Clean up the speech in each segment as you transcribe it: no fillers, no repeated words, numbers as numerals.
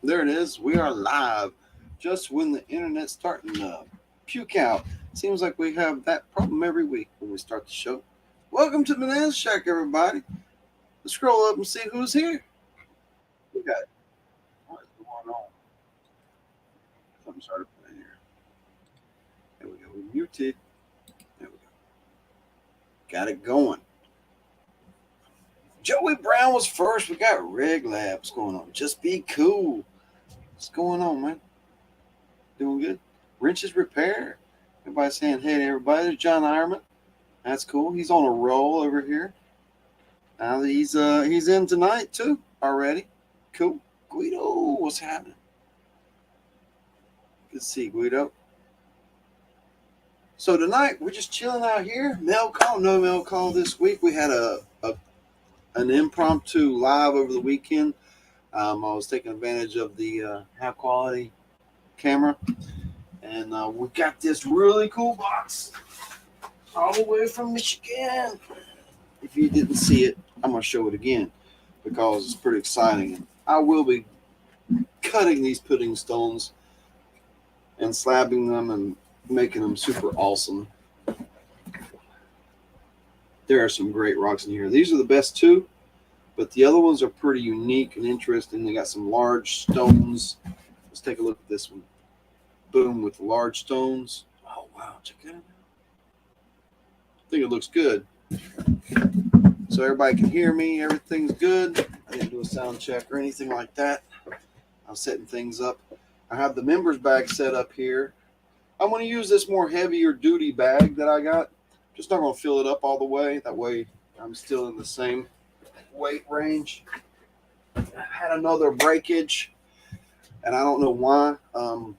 There it is. We are live just when the internet's starting to puke out. Seems like we have that problem every week when we start the show. Welcome to Bonanza Shack, everybody. Let's scroll up and see who's here. We got, what is going on? Something started playing here. There we go. We muted. There we go. Got it going. Joey Brown was first. We got Reg Labs going on. Just be cool. What's going on, man? Doing good. Wrenches Repair. Everybody saying hey to everybody. There's John Ironman. That's cool. He's on a roll over here. He's in tonight too already. Cool. Guido, what's happening? Good to see Guido. So tonight we're just chilling out here. Mail call, no mail call this week. We had an impromptu live over the weekend. I was taking advantage of the high quality camera, and we got this really cool box all the way from Michigan. If you didn't see it, I'm going to show it again because it's pretty exciting. I will be cutting these pudding stones and slabbing them and making them super awesome. There are some great rocks in here. These are the best two, but the other ones are pretty unique and interesting. They got some large stones. Let's take a look at this one. Boom, with the large stones. Oh, wow. Check that out. I think it looks good. So everybody can hear me. Everything's good. I didn't do a sound check or anything like that. I was setting things up. I have the members bag set up here. I'm going to use this more heavier duty bag that I got. Just not going to fill it up all the way. That way I'm still in the same weight range. I had another breakage, and I don't know why. On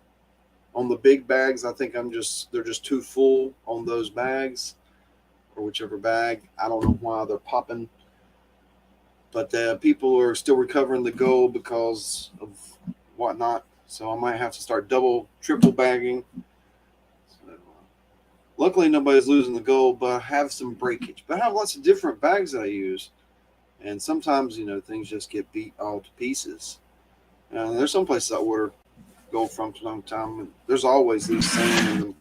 the big bags, I think they're just too full on those bags, or whichever bag. I don't know why they're popping. But people are still recovering the gold because of whatnot. So I might have to start double, triple bagging. Luckily, nobody's losing the gold, but I have some breakage. But I have lots of different bags that I use. And sometimes, things just get beat all to pieces. And there's some places I order gold from time to time. There's always loose sand in them.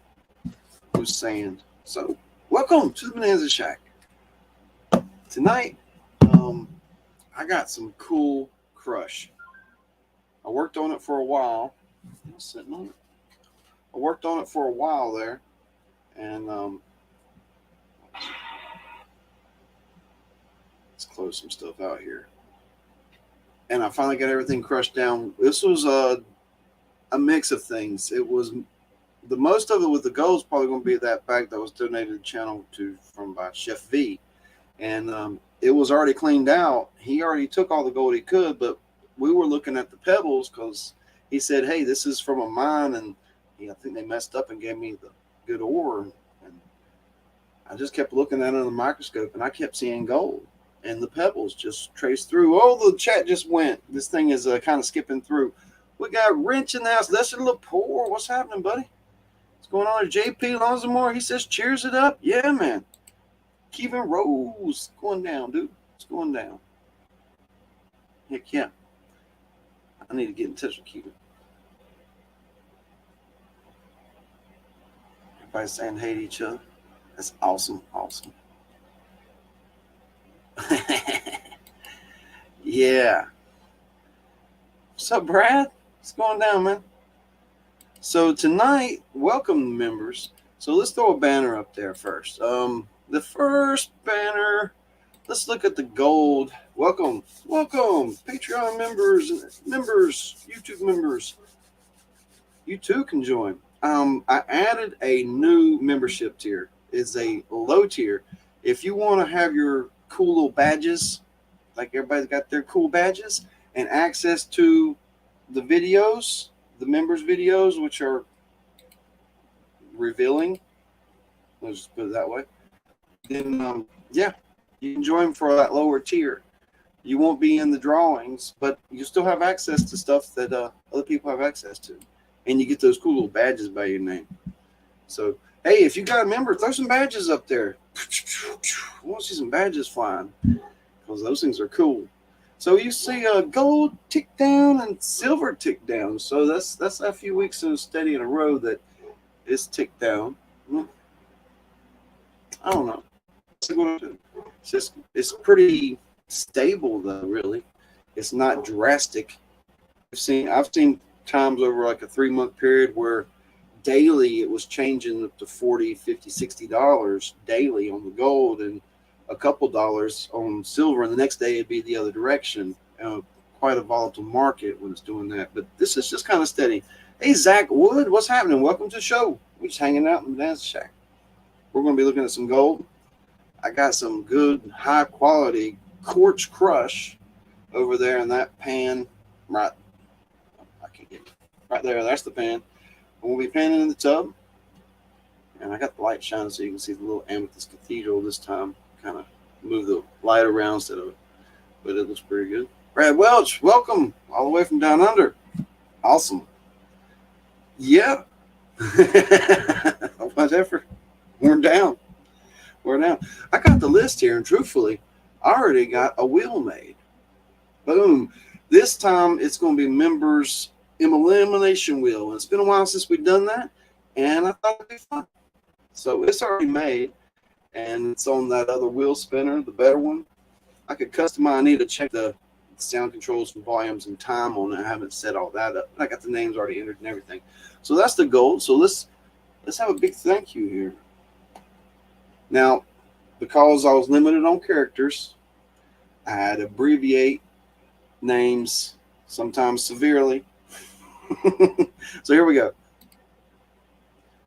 Loose sand. So, welcome to the Bonanza Shack. Tonight, I got some cool crush. I worked on it for a while. I'm sitting on it. I worked on it for a while there. And let's close some stuff out here. And I finally got everything crushed down. This was a mix of things. It was the most of it with the gold is probably going to be that bag that was donated to the channel by Chef V. And it was already cleaned out. He already took all the gold he could, but we were looking at the pebbles because he said, hey, this is from a mine. And I think they messed up and gave me the good ore, and I just kept looking at it under the microscope, and I kept seeing gold, and the pebbles just traced through. Oh, the chat just went. This thing is kind of skipping through. We got Wrench in the house. Lester Lepore, what's happening, buddy? What's going on? JP Lonzamore, he says, cheers it up. Yeah, man. Kevin Rose, going down, dude. It's going down. Heck yeah. I need to get in touch with Kevin. Everybody's saying hey to each other. That's awesome. Awesome. Yeah. What's up, Brad? What's going down, man? So tonight, welcome members. So let's throw a banner up there first. The first banner, let's look at the gold. Welcome. Patreon members, YouTube members. You too can join. I added a new membership tier. It's a low tier. If you want to have your cool little badges, like everybody's got their cool badges, and access to the videos, the members' videos, which are revealing, let's just put it that way, then, yeah, you can join for that lower tier. You won't be in the drawings, but you still have access to stuff that other people have access to. And you get those cool little badges by your name. So, hey, if you got a member, throw some badges up there. I want to see some badges flying because those things are cool. So you see gold tick down and silver tick down. So that's a few weeks in steady in a row that it's ticked down. I don't know. It's pretty stable though. Really, it's not drastic. I've seen times over like a 3 month period where daily it was changing up to 40, 50, $60 daily on the gold and a couple dollars on silver, and the next day it'd be the other direction. Quite a volatile market when it's doing that, but this is just kind of steady. Hey, Zach Wood, what's happening? Welcome to the show. We're just hanging out in the Bonanza Shack. We're going to be looking at some gold. I got some good high quality quartz crush over there in that pan. Right, I can't get it. Right there. That's the pan. We'll be panning in the tub. And I got the light shining so you can see the little amethyst cathedral this time. Kind of move the light around instead of it. But it looks pretty good. Brad Welch, welcome all the way from down under. Awesome. Yeah. Whatever. We're down. I got the list here, and truthfully, I already got a wheel made. Boom. This time it's going to be members elimination wheel. And it's been a while since we've done that, and I thought it'd be fun. So it's already made, and it's on that other wheel spinner, the better one. I could customize. I need to check the sound controls and volumes and time on it. I haven't set all that up. I got the names already entered and everything. So that's the gold. So let's have a big thank you here. Now, because I was limited on characters, I had to abbreviate names, sometimes severely. So here we go.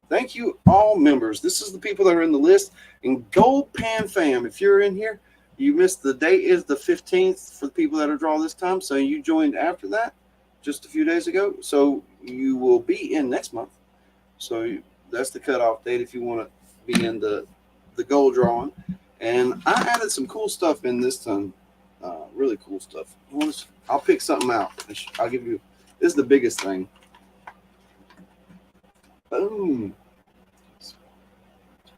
Thank you, all members. This is the people that are in the list. And Gold Pan Fam, if you're in here, you missed the date is the 15th for the people that are drawn this time. So you joined after that, just a few days ago. So you will be in next month. So that's the cutoff date if you want to be in the gold drawing. And I added some cool stuff in this time. Really cool stuff. I'll pick something out. I'll give you. This is the biggest thing. Boom. It's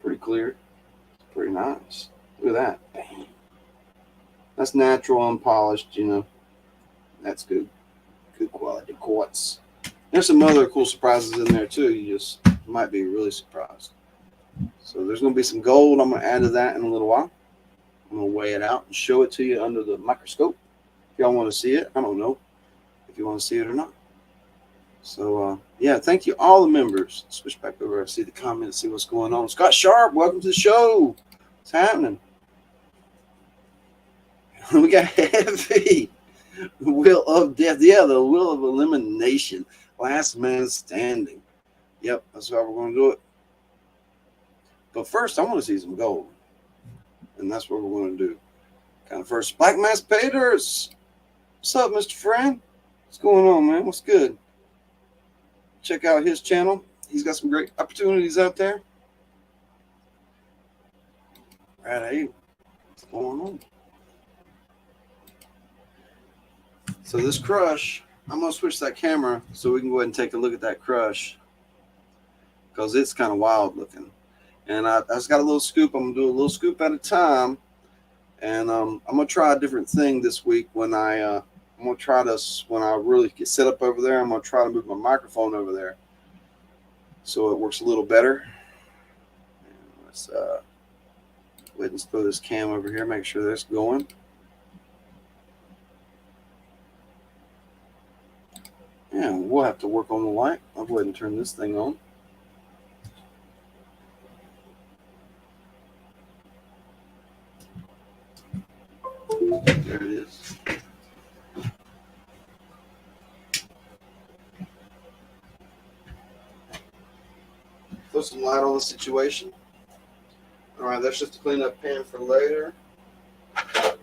pretty clear. It's pretty nice. Look at that. Bam. That's natural, unpolished, you know. That's good. Good quality quartz. There's some other cool surprises in there too. You just might be really surprised. So there's going to be some gold. I'm going to add to that in a little while. I'm going to weigh it out and show it to you under the microscope. If y'all want to see it, I don't know if you want to see it or not. So, yeah, thank you, all the members. Switch back over. See the comments, see what's going on. Scott Sharp, welcome to the show. What's happening? We got Heavy. Wheel of Death. Yeah, the Wheel of Elimination. Last man standing. Yep, that's how we're going to do it. But first, I want to see some gold. And that's what we're going to do. Kind of first, Black Mass Paters. What's up, Mr. Friend? What's going on, man? What's good? Check out his channel. He's got some great opportunities out there. Right, hey, what's going on? So this crush, I'm going to switch that camera so we can go ahead and take a look at that crush because it's kind of wild looking. And I just got a little scoop. I'm going to do a little scoop at a time. And I'm going to try a different thing this week when I'm going to try this when I really get set up over there. I'm going to try to move my microphone over there so it works a little better. And let's go ahead and throw this cam over here, make sure that's going. Yeah, we'll have to work on the light. I'll go ahead and turn this thing on. There it is. Throw some light on the situation. All right, that's just a cleanup pan for later. I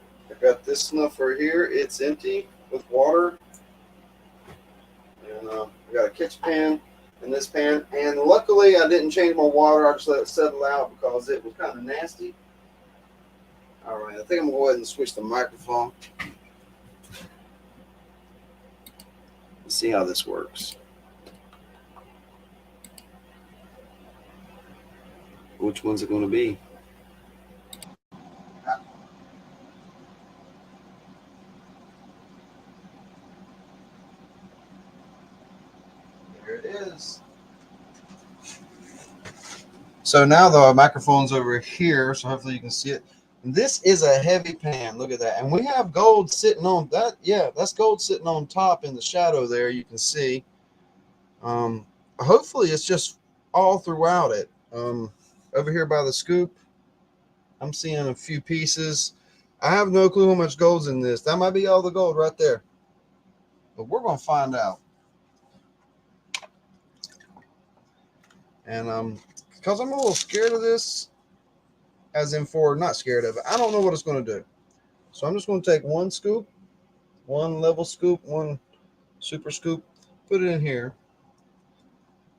got this snuffer here. It's empty with water. And I got a kitchen pan in this pan. And luckily, I didn't change my water. I just let it settle out because it was kind of nasty. All right, I think I'm going to go ahead and switch the microphone. Let's see how this works. Which one's it going to be? it is. So now the microphone's over here, so hopefully you can see it. And this is a heavy pan. Look at that. And we have gold sitting on that. Yeah, that's gold sitting on top in the shadow there. You can see. Hopefully it's just all throughout it. Over here by the scoop, I'm seeing a few pieces. I have no clue how much gold's in this. That might be all the gold right there. But we're going to find out. And because I'm a little scared of this, as in for not scared of it, I don't know what it's going to do. So I'm just going to take one scoop, one level scoop, one super scoop, put it in here.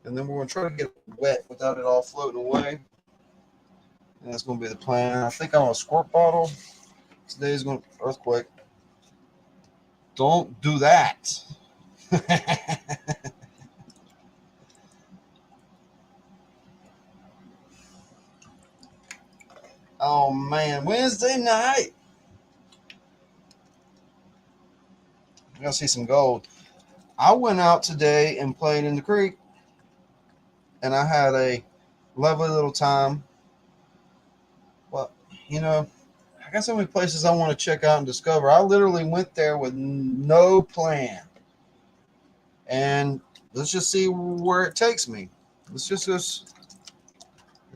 And then we're going to try to get it wet without it all floating away. And that's going to be the plan. I think I'm on a squirt bottle. Today's going to earthquake. Don't do that. Oh man, Wednesday night. I gotta see some gold. I went out today and played in the creek, and I had a lovely little time. Well, you know, I got so many places I want to check out and discover. I literally went there with no plan. And let's just see where it takes me. Let's just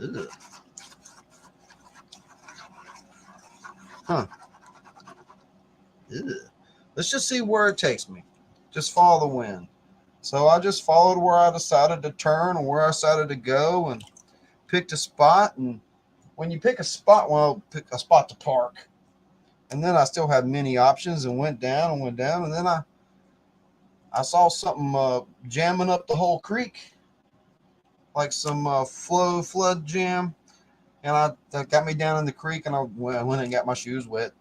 ugh. Huh. Ugh. Let's just see where it takes me. Just follow the wind. So I just followed where I decided to turn and where I decided to go and picked a spot. And when you pick a spot, well, pick a spot to park. And then I still had many options and went down and went down. And then I saw something jamming up the whole creek, like some flood jam. And that got me down in the creek, and I went and got my shoes wet.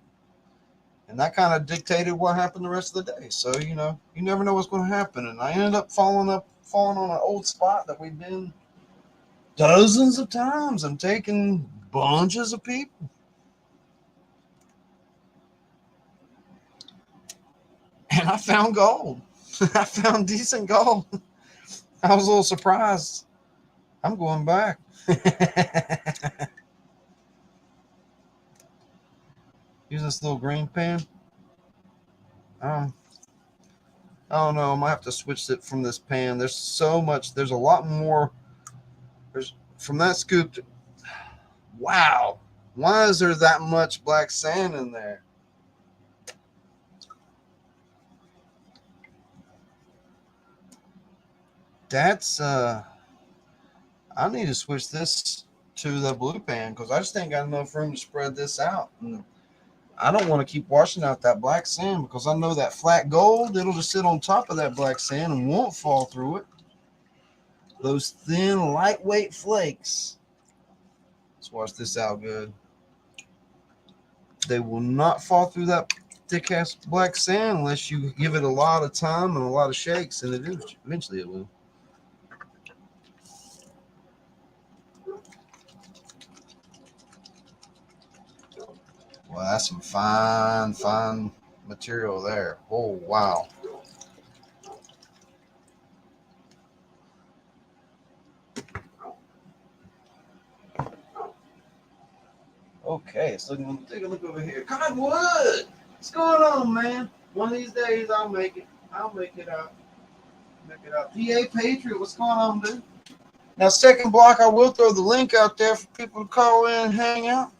And that kind of dictated what happened the rest of the day. So, you know, you never know what's going to happen. And I ended up falling on an old spot that we've been dozens of times and taking bunches of people. And I found gold. I found decent gold. I was a little surprised. I'm going back. Use this little green pan. I don't know. I might have to switch it from this pan. There's so much. There's a lot more. There's from that scoop. Wow. Why is there that much black sand in there? That's I need to switch this to the blue pan because I just ain't got enough room to spread this out. And I don't want to keep washing out that black sand because I know that flat gold, it'll just sit on top of that black sand and won't fall through it. Those thin, lightweight flakes. Let's wash this out good. They will not fall through that thick-ass black sand unless you give it a lot of time and a lot of shakes, and eventually it will. Well, that's some fine material there. Oh, wow. Okay, so take a look over here. Cottonwood! What's going on, man? One of these days I'll make it. I'll make it out. Make it out. PA Patriot, what's going on, dude? Now, second block, I will throw the link out there for people to call in and hang out.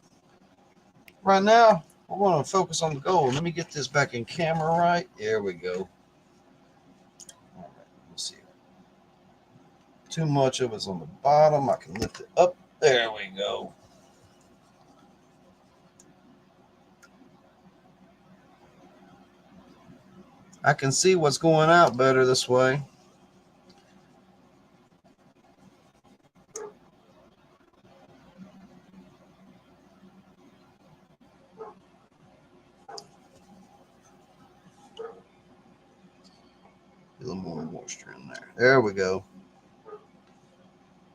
Right now, we're going to focus on the gold. Let me get this back in camera right. There we go. All right, let's see. Too much of it's on the bottom. I can lift it up. There we go. I can see what's going out better this way. A little more moisture in there. There we go.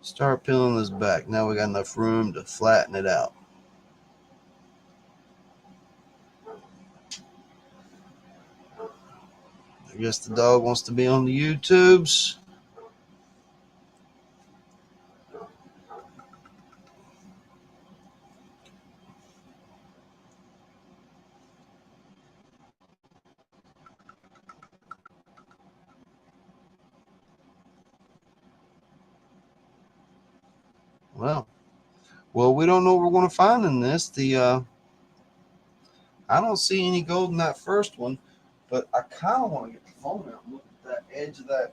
Start peeling this back. Now we got enough room to flatten it out. I guess the dog wants to be on the YouTubes. Well, we don't know what we're going to find in this. I don't see any gold in that first one, but I kind of want to get the phone out and look at that edge of that.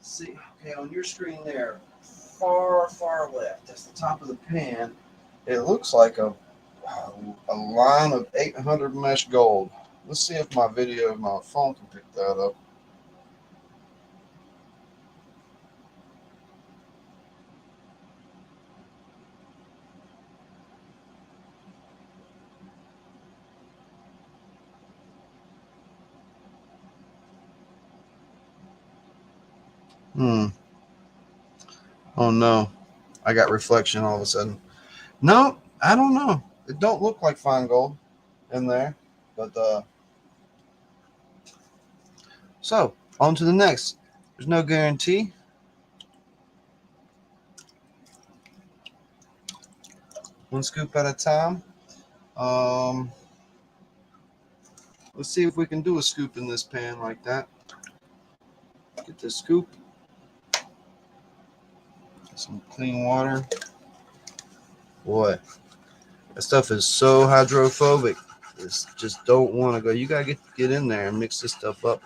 See, okay, on your screen there, far, far left, that's the top of the pan. It looks like a line of 800 mesh gold. Let's see if my video of my phone can pick that up. Oh no, I got reflection all of a sudden. No, I don't know. It don't look like fine gold in there, but so on to the next. There's no guarantee. One scoop at a time. Um, let's see if we can do a scoop in this pan like that. Get this scoop. Some clean water. Boy, that stuff is so hydrophobic. It's just don't want to go. You gotta get in there and mix this stuff up.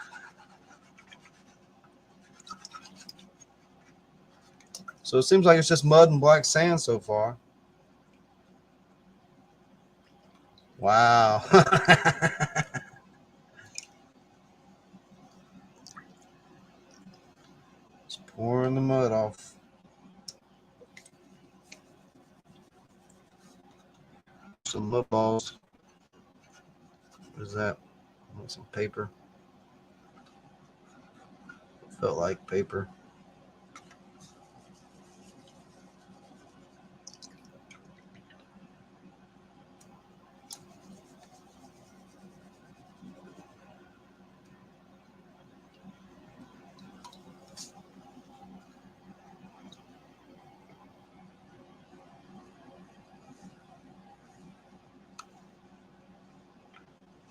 So it seems like it's just mud and black sand so far. Wow. Just pouring the mud off. Some mud balls. What is that? I want some paper. Felt like paper.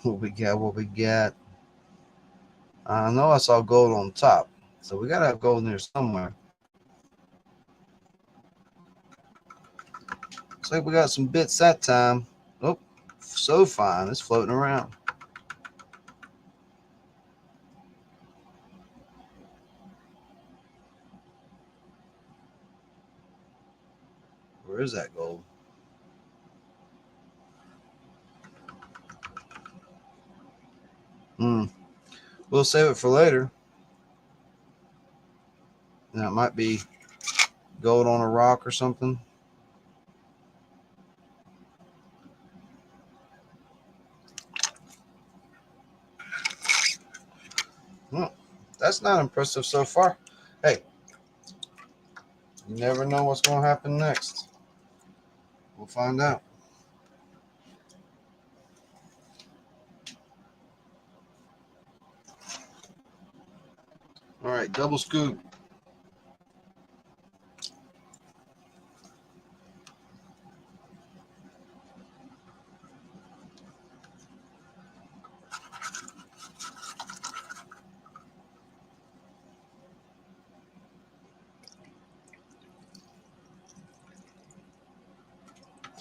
What we got? What we got? I know I saw gold on top, so we gotta have gold in there somewhere. Looks like we got some bits that time. Oh, so fine. It's floating around. Where is that gold? We'll save it for later. Now it might be gold on a rock or something. Well, that's not impressive so far. Hey, you never know what's going to happen next. We'll find out. All right, double scoop.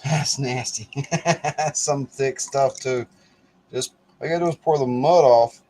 That's nasty. Some thick stuff too. Just all I gotta do is pour the mud off.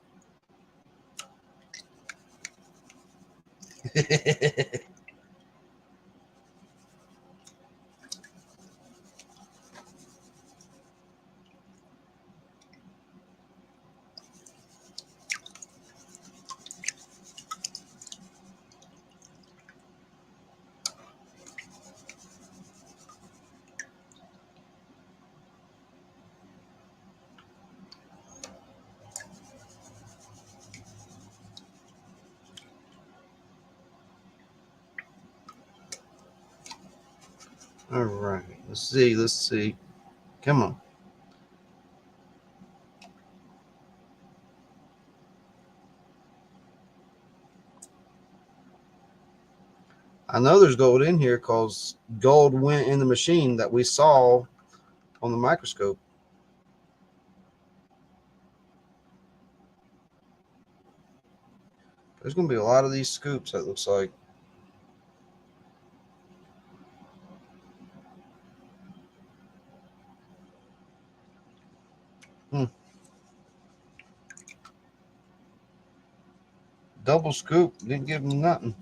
All right, let's see. Let's see. Come on. I know there's gold in here because gold went in the machine that we saw on the microscope. There's going to be a lot of these scoops, that looks like. double scoop. Didn't give him nothing.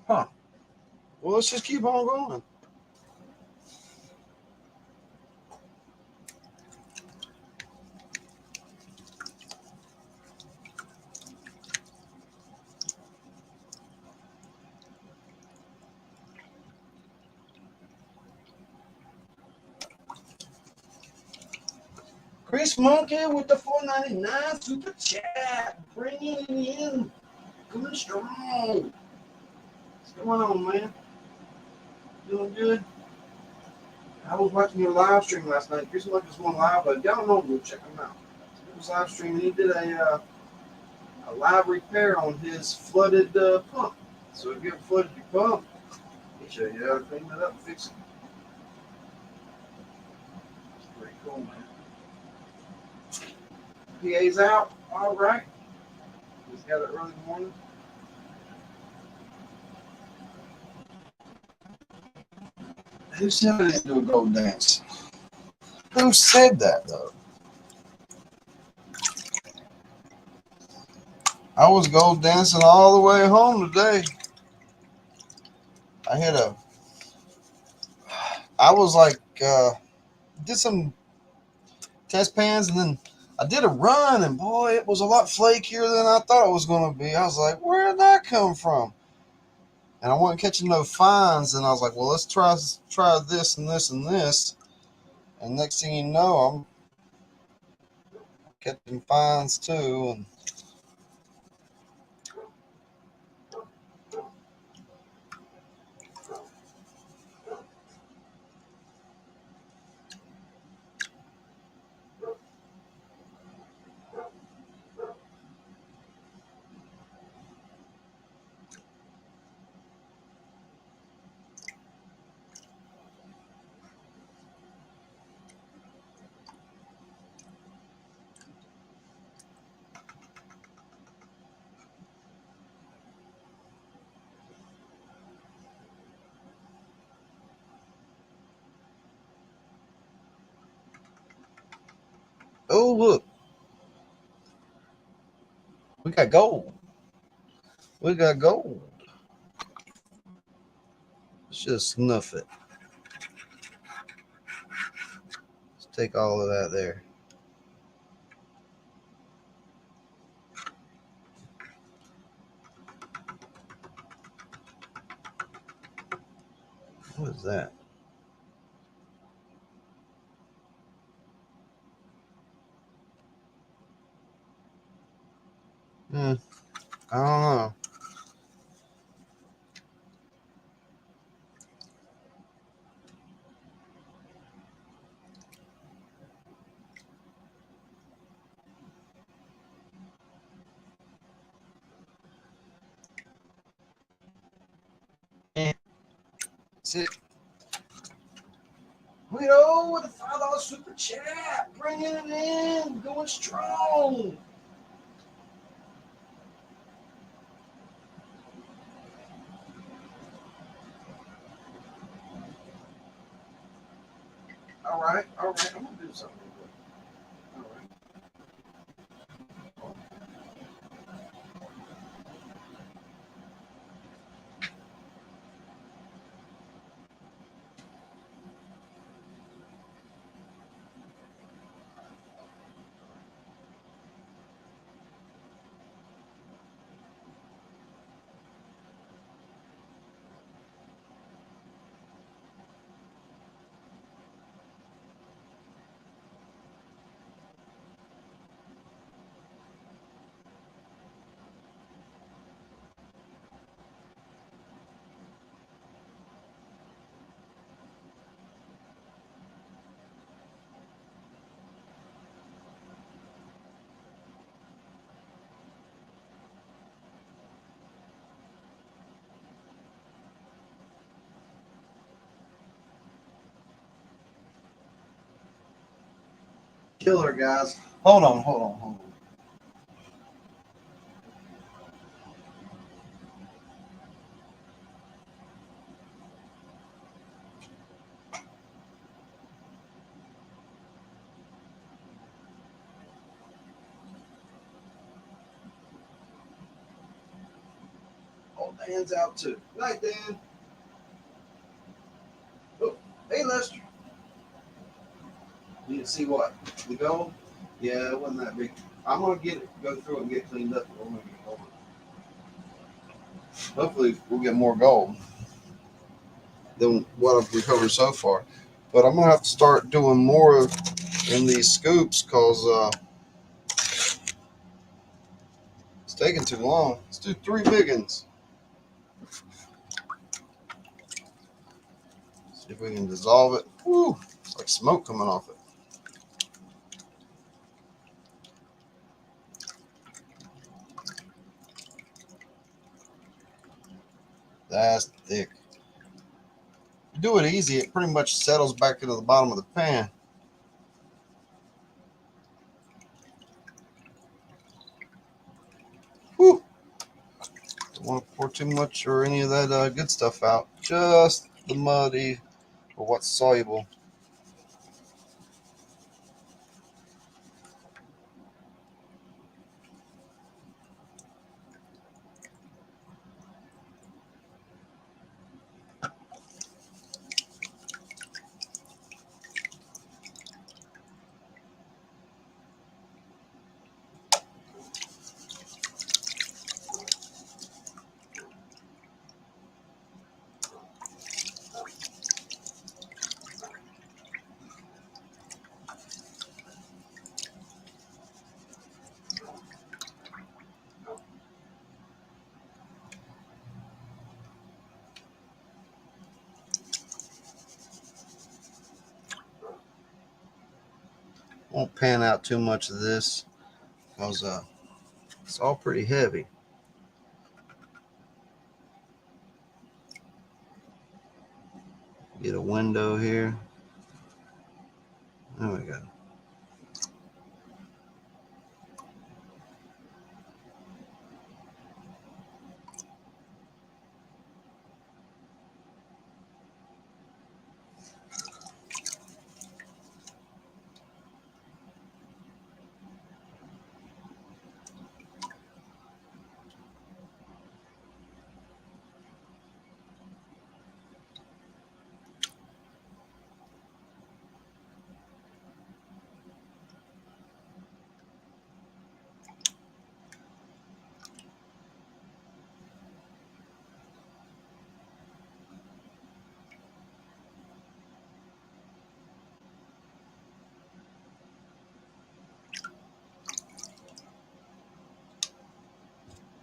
Huh. Well, let's just keep on going. Chris Monkey with the $4.99 super chat. Bringing it in. Coming strong. What's going on, man? Doing good? I was watching your live stream last night. Chris Monkey was going live, but y'all know, go check him out. He was live streaming. He did a live repair on his flooded pump. So if you ever flooded your pump, he'll show you how to clean it up and fix it. It's pretty cool, man. PA's out. All right. He's got it early in the morning. Who said I didn't do a gold dance? Who said that, though? I was gold dancing all the way home today. I was like, did some test pans, and then I did a run, and boy, it was a lot flakier than I thought it was going to be. I was like, where did that come from? And I wasn't catching no fines, and I was like, well, let's try this and this and this. And next thing you know, I'm catching fines too. And oh, look, we got gold. We got gold. Let's just snuff it. Let's take all of that there. What is that? I don't know. That's it. Guido with a $5 super chat. Bringing it in. Going strong. All right. I'm going to do something. All right. Killer, guys. Hold on. Dan's out too. Night, Dan. Oh, hey, Lester. You didn't see what? The gold? Yeah, it wasn't that big. I'm gonna go through it and get it cleaned up. We're gonna get it over. Hopefully, we'll get more gold than what I've recovered so far. But I'm gonna have to start doing more in these scoops because it's taking too long. Let's do 3 big ones. See if we can dissolve it. Woo! It's like smoke coming off it. That's thick. You do it easy, it pretty much settles back into the bottom of the pan. Whew. Don't want to pour too much or any of that good stuff out. Just the muddy or what's soluble. Won't pan out too much of this because it's all pretty heavy. Get a window here. There we go.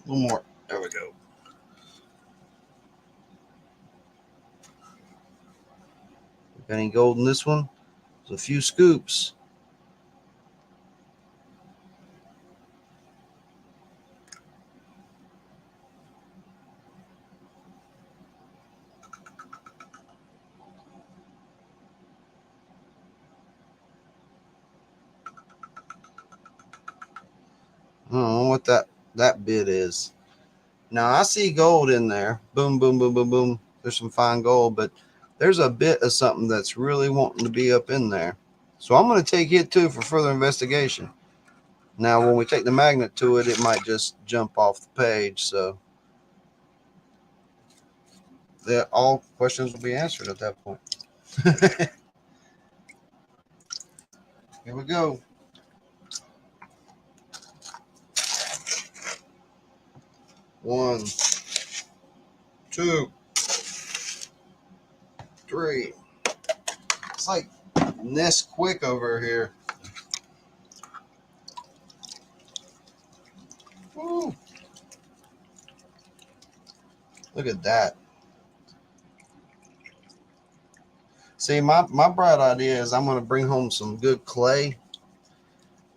A little more. There we go. Got any gold in this one? There's a few scoops. I don't know what that bit is. Now I see gold in there. Boom, boom, boom, boom, boom. There's some fine gold, but there's a bit of something that's really wanting to be up in there. So I'm going to take it too for further investigation. Now, when we take the magnet to it, it might just jump off the page. So all questions will be answered at that point. Here we go. 1, 2, 3. It's like Nesquik over here. Woo. Look at that. See, my bright idea is I'm going to bring home some good clay,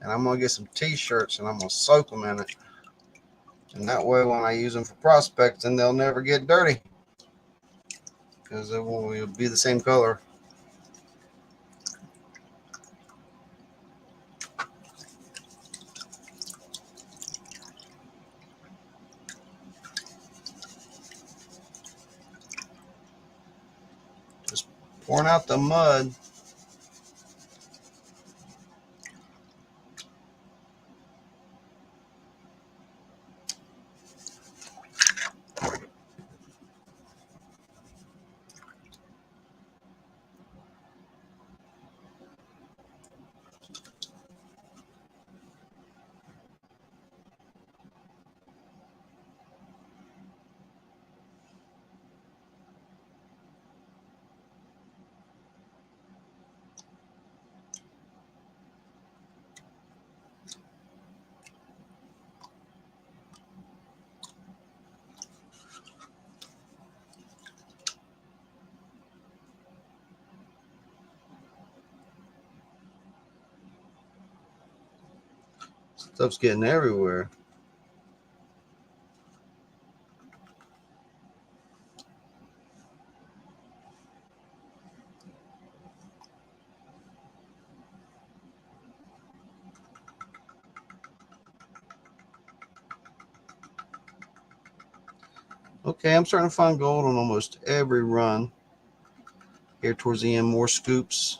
and I'm going to get some t-shirts, and I'm going to soak them in it. And that way, when I use them for prospecting, they'll never get dirty because they will be the same color. Just pouring out the mud. Stuff's getting everywhere. Okay, I'm starting to find gold on almost every run. Here towards the end, more scoops.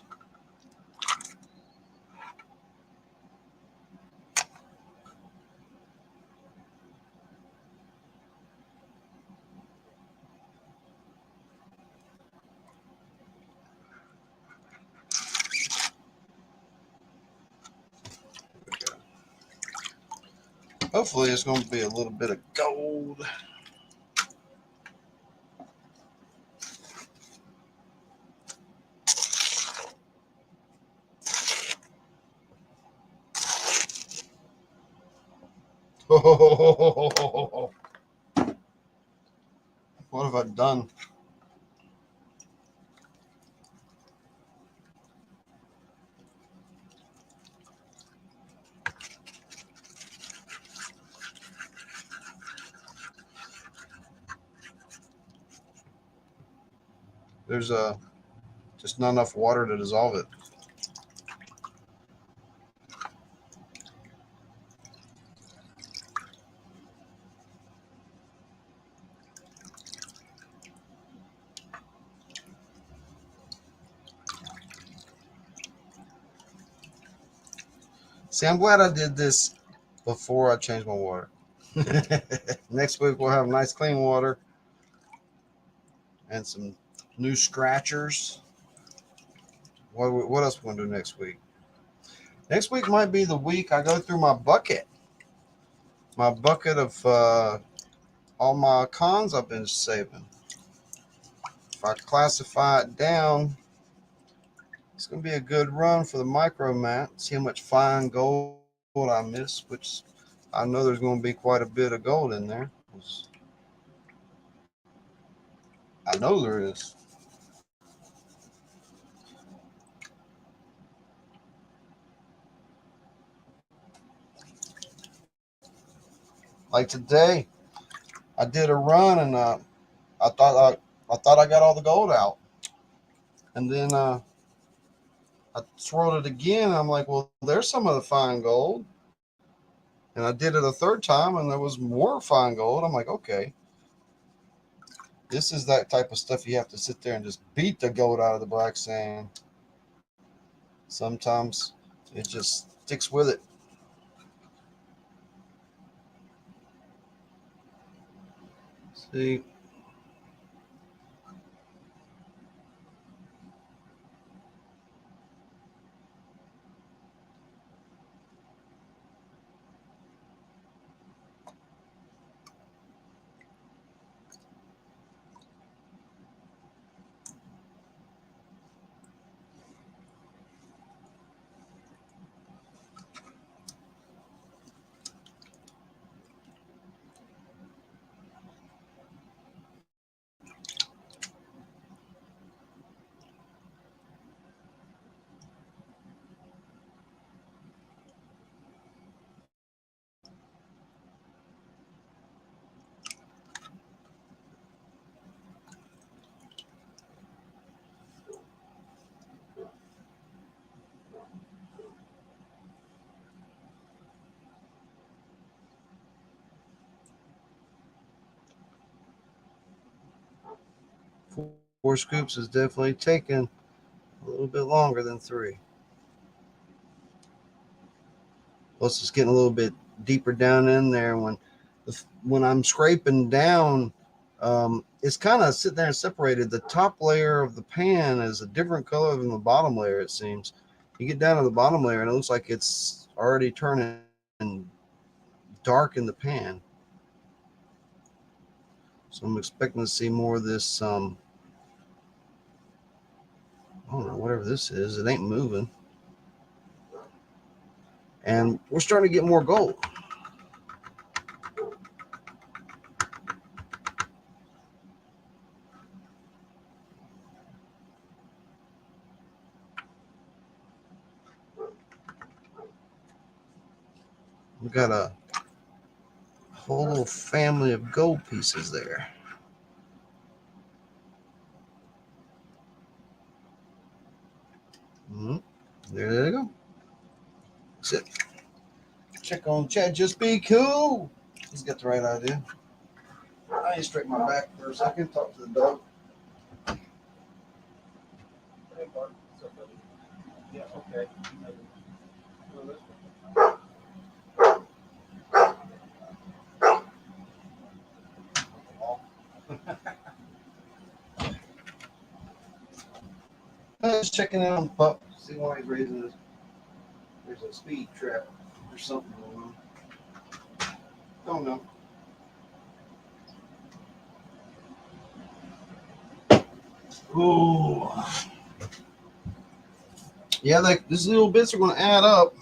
Hopefully it's going to be a little bit of gold. What have I done? There's just not enough water to dissolve it. See, I'm glad I did this before I changed my water. Next week we'll have nice clean water and some new scratchers. What else we going to do next week? Next week might be the week I go through my bucket. My bucket of all my cons I've been saving. If I classify it down, it's going to be a good run for the micro mat. See how much fine gold I miss, which I know there's going to be quite a bit of gold in there. I know there is. Like today, I did a run and I thought I got all the gold out, and then I swirled it again. And I'm like, well, there's some of the fine gold, and I did it a third time, and there was more fine gold. I'm like, okay, this is that type of stuff you have to sit there and just beat the gold out of the black sand. Sometimes it just sticks with it. See. Four scoops is definitely taking a little bit longer than three. Plus, it's getting a little bit deeper down in there. When I'm scraping down, it's kind of sitting there and separated. The top layer of the pan is a different color than the bottom layer, it seems. You get down to the bottom layer, and it looks like it's already turning dark in the pan. So I'm expecting to see more of this. I don't know, whatever this is. It ain't moving. And we're starting to get more gold. We got a whole little family of gold pieces there. There they go. Sit. Check on Chad. Just be cool. He's got the right idea. I need to straighten my back for a second. Talk to the dog. Hey, Bart. What's up, buddy? Yeah, okay. Just checking in on the pup. See why he's raising his. There's a speed trap or something going on. Don't know. Ooh. Yeah, like these little bits are going to add up.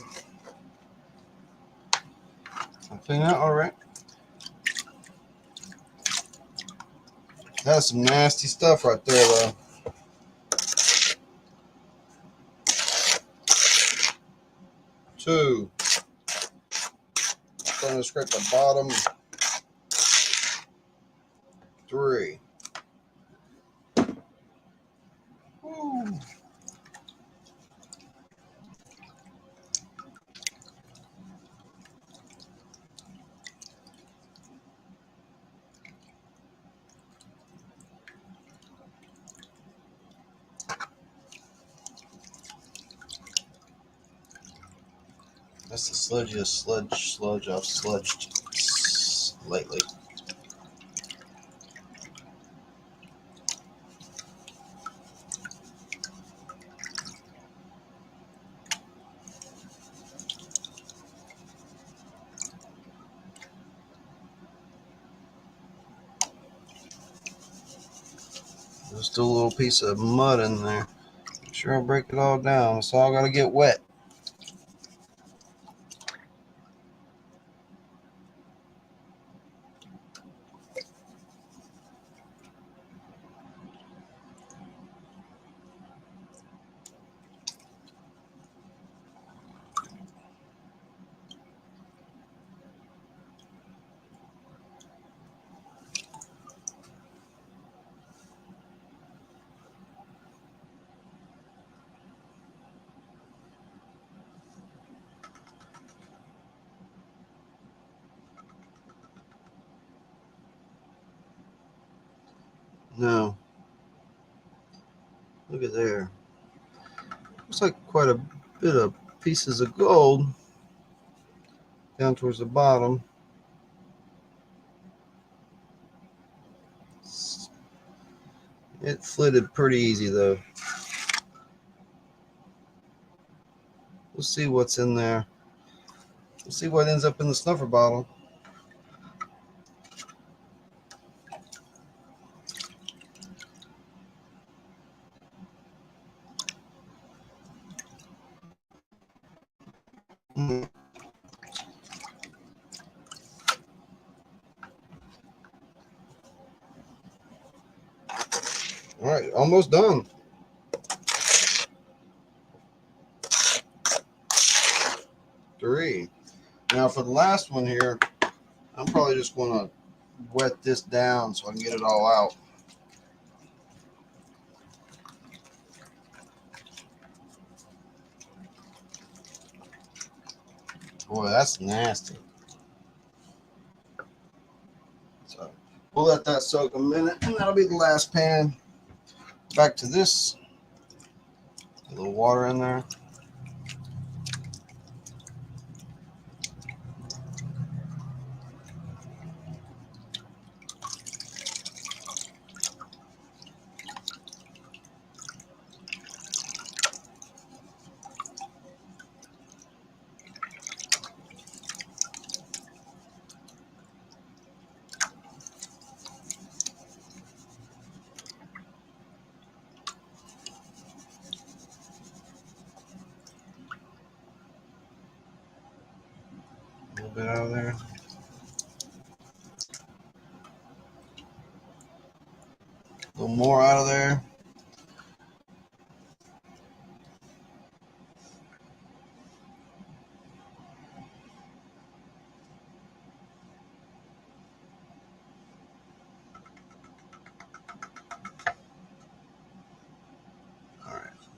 I'll clean that all right. That's some nasty stuff right there, though. Two. Going to scrape the bottom. Three. Ooh. That's the sludgiest sludge I've sludged lately. There's still a little piece of mud in there. I'm sure I'll break it all down. It's all got to get wet. No. Look at there. Looks like quite a bit of pieces of gold down towards the bottom. It flitted pretty easy though. We'll see what's in there. We'll see what ends up in the snuffer bottle. All right, almost done. Three. Now for the last one here, I'm probably just going to wet this down so I can get it all out. Boy, that's nasty. So we'll let that soak a minute, and that'll be the last pan. Back to this. A little water in there. A little bit out of there. A little more out of there.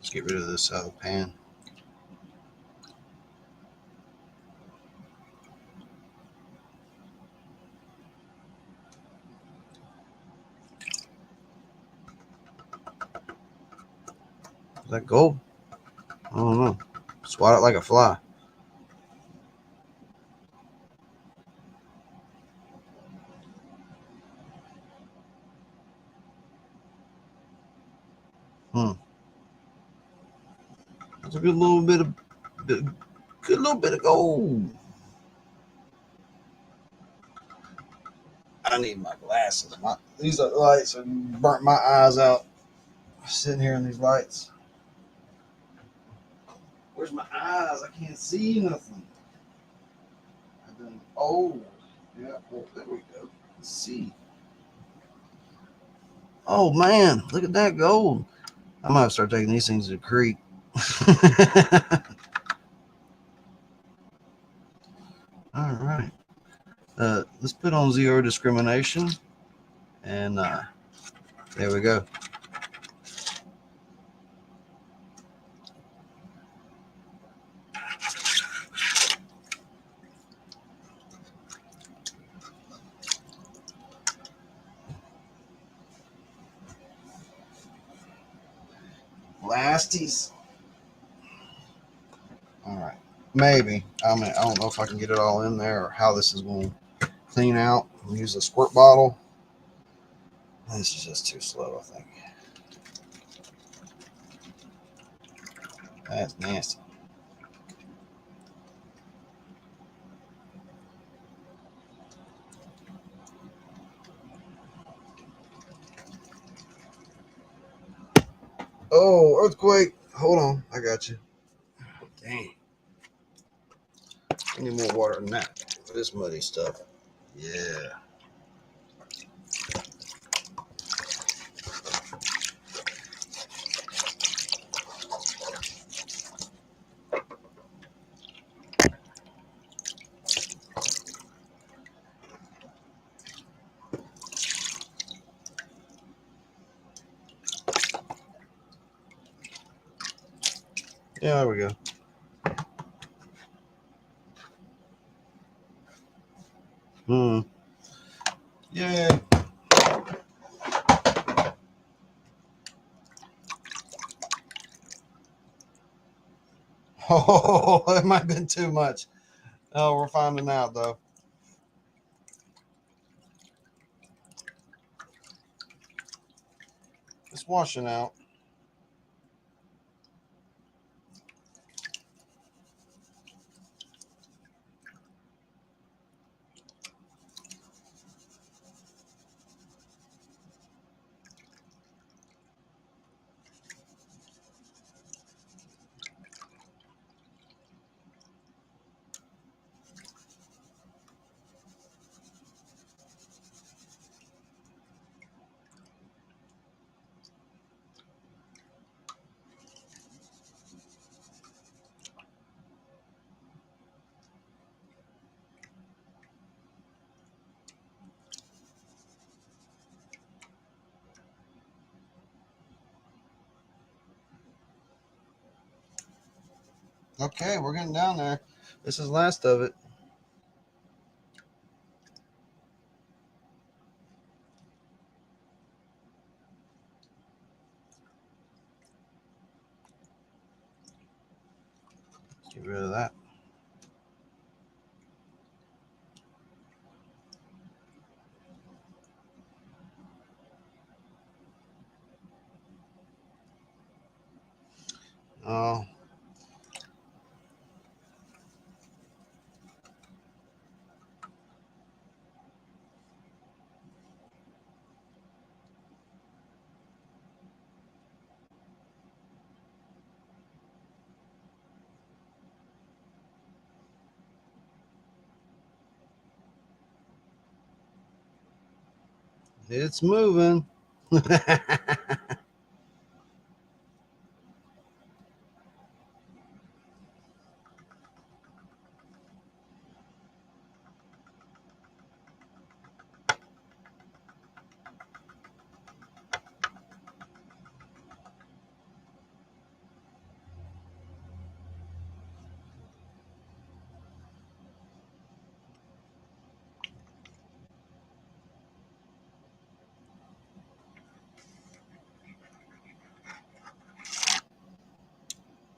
Let's get rid of this out of the pan. Is that gold? I don't know. Swat it like a fly. That's a good little bit of gold. I need my glasses. These lights have burnt my eyes out. Sitting here in these lights. Where's my eyes? I can't see nothing. Oh, yeah. Well, there we go. Let's see. Oh man, look at that gold. I might have to start taking these things to the creek. All right. Let's put on zero discrimination, and there we go. Lasties. All right. Maybe. I mean, I don't know if I can get it all in there or how this is going to clean out. I'll use a squirt bottle. This is just too slow, I think. That's nasty. Oh, earthquake. Hold on. I got you. Dang. I need more water than that for this muddy stuff. Yeah. Yeah, there we go. Yeah. Oh, that might have been too much. Oh, we're finding out though. It's washing out. Okay, we're getting down there. This is last of it. Get rid of that. Oh. It's moving.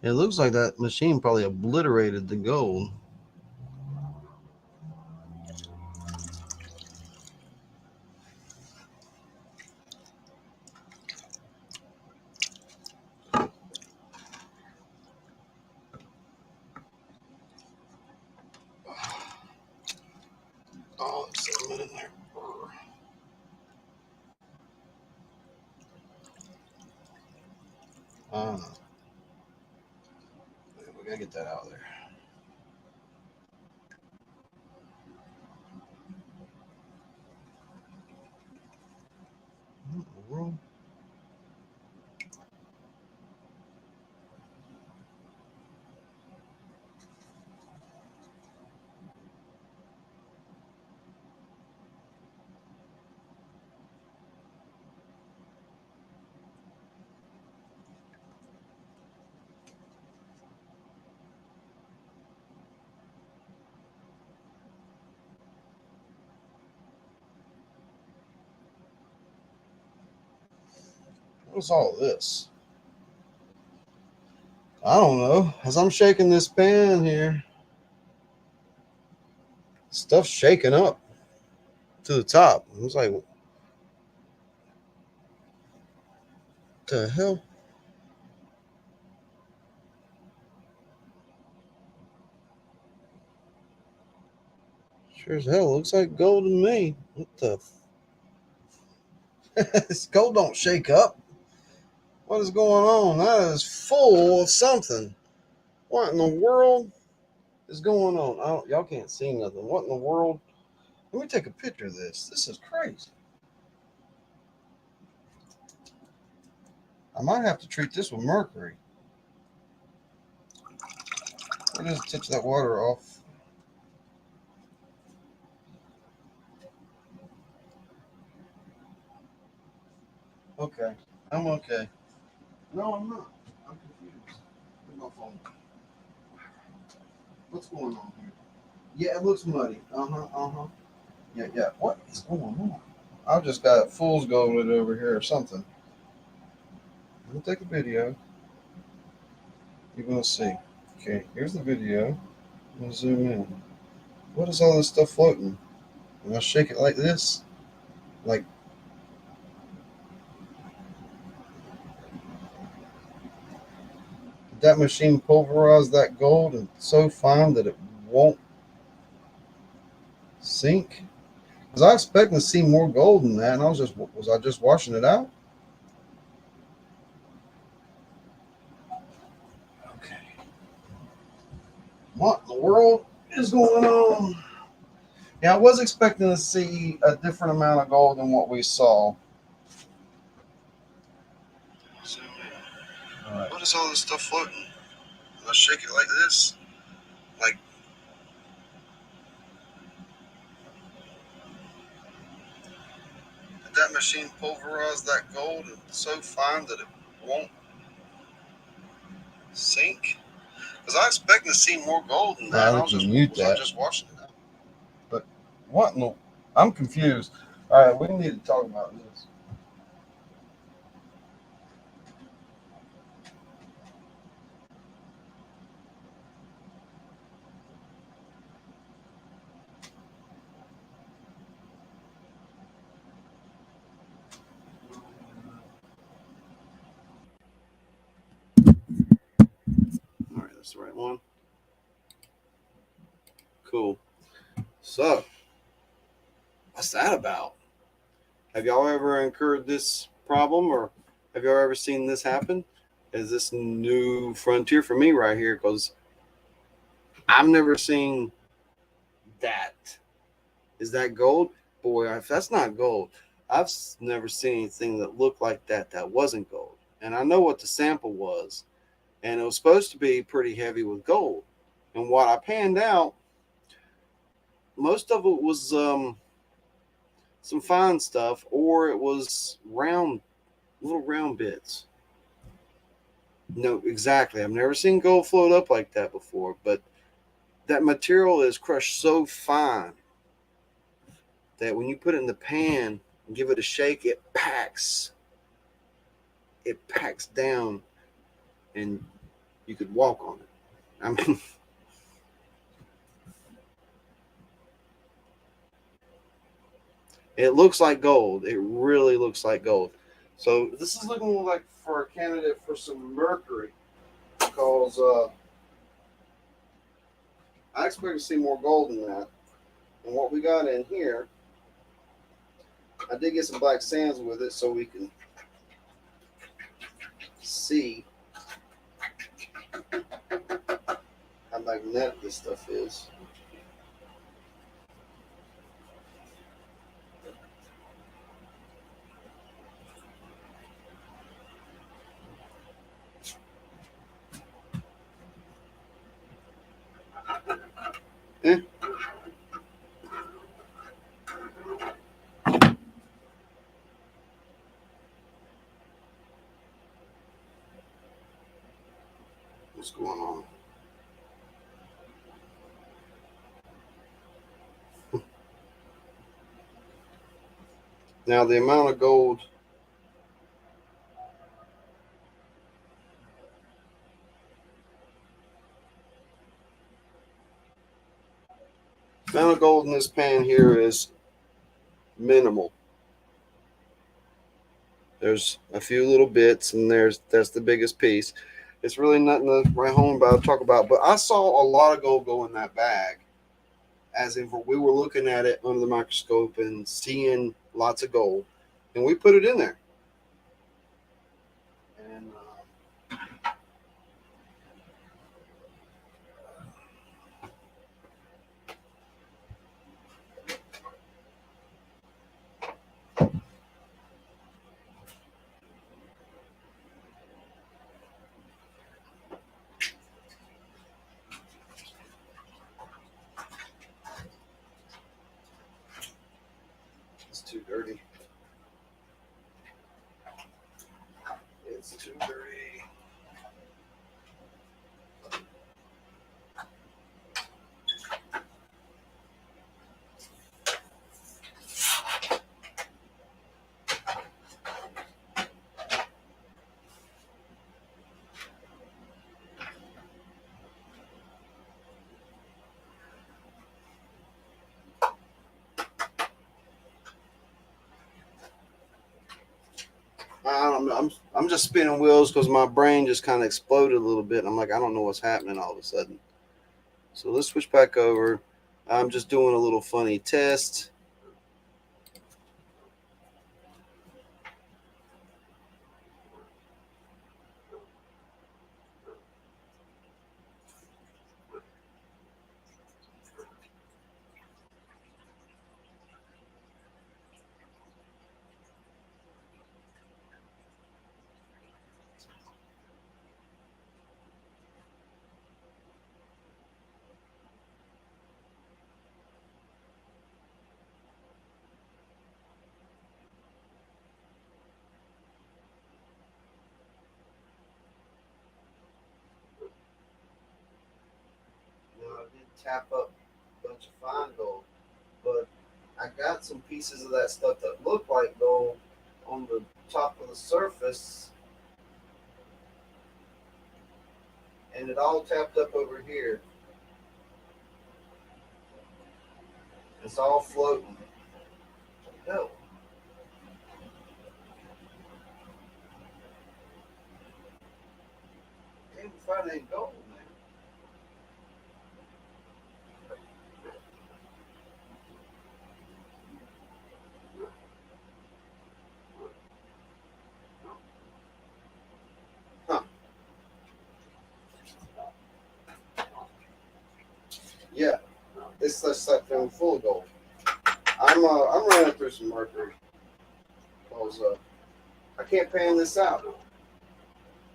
It looks like that machine probably obliterated the gold. Oh, there's a minute in there. We gotta get that out of there. What in the world? What's all this? I don't know. As I'm shaking this pan here, stuff's shaking up to the top. I was like, what the hell? Sure as hell looks like gold to me. What the? This gold don't shake up. What is going on? That is full of something. What in the world is going on? Y'all can't see nothing. What in the world? Let me take a picture of this. This is crazy. I might have to treat this with mercury. I'll just touch that water off. Okay. I'm okay. No, I'm not. I'm confused. Where's my phone? What's going on here? Yeah, it looks muddy. Uh-huh. Yeah. What is going on? I've just got fool's gold over here or something. Let me take a video. You're gonna see. Okay, here's the video. I'm gonna zoom in. What is all this stuff floating? And I shake it like this. Like, did that machine pulverize that gold and so fine that it won't sink? Was I expecting to see more gold than that? And was I just washing it out? Okay. What in the world is going on? Yeah, I was expecting to see a different amount of gold than what we saw. All right. What is all this stuff floating? And I shake it like this. Like, did that machine pulverize that gold and so fine that it won't sink? Because I expecting to see more gold than that. Was I just washing it out? But what in the? I'm confused. All right, we need to talk about this. All right, that's the right one. Cool. So, what's that about? Have y'all ever incurred this problem, or have y'all ever seen this happen? Is this new frontier for me right here? Because I've never seen that. Is that gold? Boy, if that's not gold, I've never seen anything that looked like that wasn't gold. And I know what the sample was, and it was supposed to be pretty heavy with gold. And what I panned out, most of it was some fine stuff, or it was little round bits. No, exactly. I've never seen gold float up like that before, but that material is crushed so fine that when you put it in the pan and give it a shake, it packs. It packs down, and You could walk on it. I mean, it looks like gold. It really looks like gold. So this is looking like for a candidate for some mercury, because I expect to see more gold than that. And what we got in here, I did get some black sands with it so we can see how magnetic this stuff is. Eh, what's going on? Now the amount of gold, in this pan here is minimal. There's a few little bits, and that's the biggest piece. It's really nothing to write home about, talk about. But I saw a lot of gold go in that bag, as if we were looking at it under the microscope and seeing lots of gold, and we put it in there. And it's too dirty. It's too dirty. I'm just spinning wheels because my brain just kind of exploded a little bit. I'm like, I don't know what's happening all of a sudden. So let's switch back over. I'm just doing a little funny test. Now, I did tap up a bunch of fine gold, but I got some pieces of that stuff that look like gold on the top of the surface, and it all tapped up over here. It's all floating. No, can't find any gold, man. Huh? Yeah, it's just that thing full of gold. I'm running through some mercury because I can't pan this out.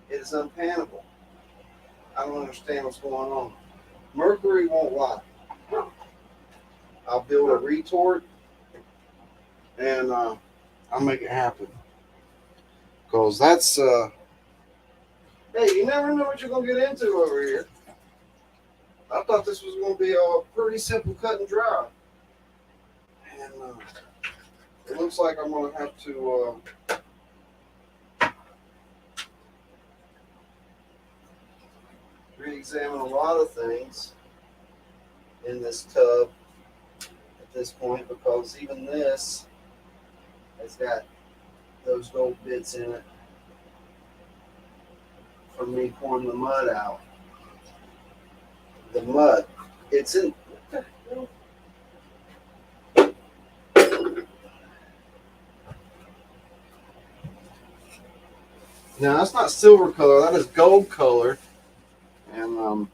It is unpannable. I don't understand what's going on. Mercury won't lie. I'll build a retort and I'll make it happen. Because that's hey, you never know what you're gonna get into over here. I thought this was gonna be a pretty simple cut and dry, and it looks like I'm gonna have to. re-examine a lot of things in this tub at this point, because even this has got those gold bits in it from me pouring the mud out. The mud, it's in. Now that's not silver color, that is gold color. And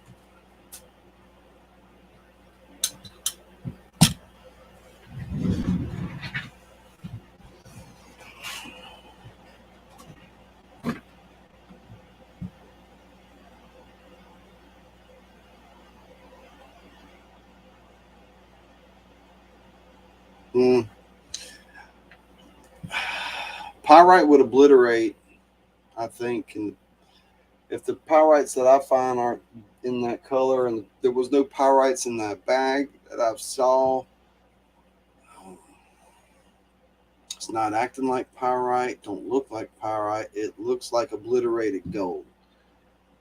pyrite would obliterate, I think. And if the pyrites that I find aren't in that color, and there was no pyrites in that bag that I saw, it's not acting like pyrite, don't look like pyrite. It looks like obliterated gold.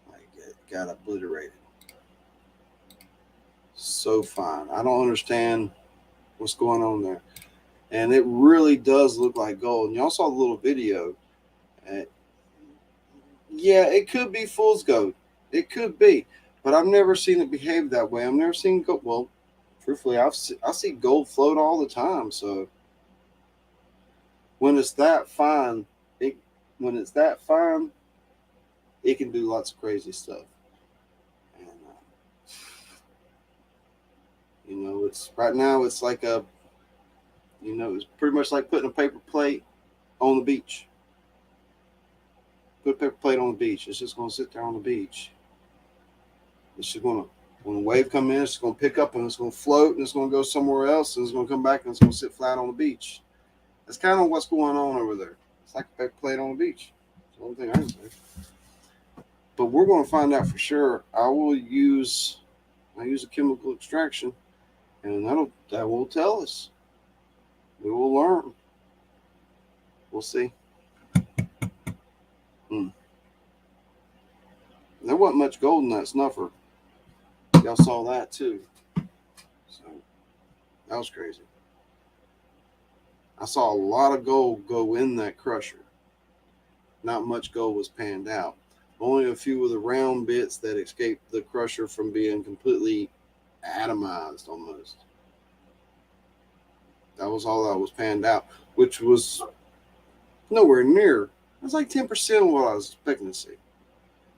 Like it got obliterated. So fine. I don't understand what's going on there. And it really does look like gold. And y'all saw the little video. Yeah, it could be fool's gold. It could be. But I've never seen it behave that way. I've never seen gold. Well, truthfully, I see gold float all the time. So when it's that fine, it can do lots of crazy stuff. And it's right now. It's like it's pretty much like putting a paper plate on the beach. Put a paper plate on the beach. It's just going to sit there on the beach. It's just going to, when a wave comes in, it's going to pick up and it's going to float and it's going to go somewhere else and it's going to come back and it's going to sit flat on the beach. That's kind of what's going on over there. It's like a paper plate on the beach. That's the only thing I can say. But we're going to find out for sure. I use a chemical extraction, and that will tell us. We will learn. We'll see. There wasn't much gold in that snuffer. Y'all saw that too. So that was crazy. I saw a lot of gold go in that crusher. Not much gold was panned out. Only a few of the round bits that escaped the crusher from being completely atomized almost. That was all that was panned out, which was nowhere near. It was like 10% of what I was expecting to see.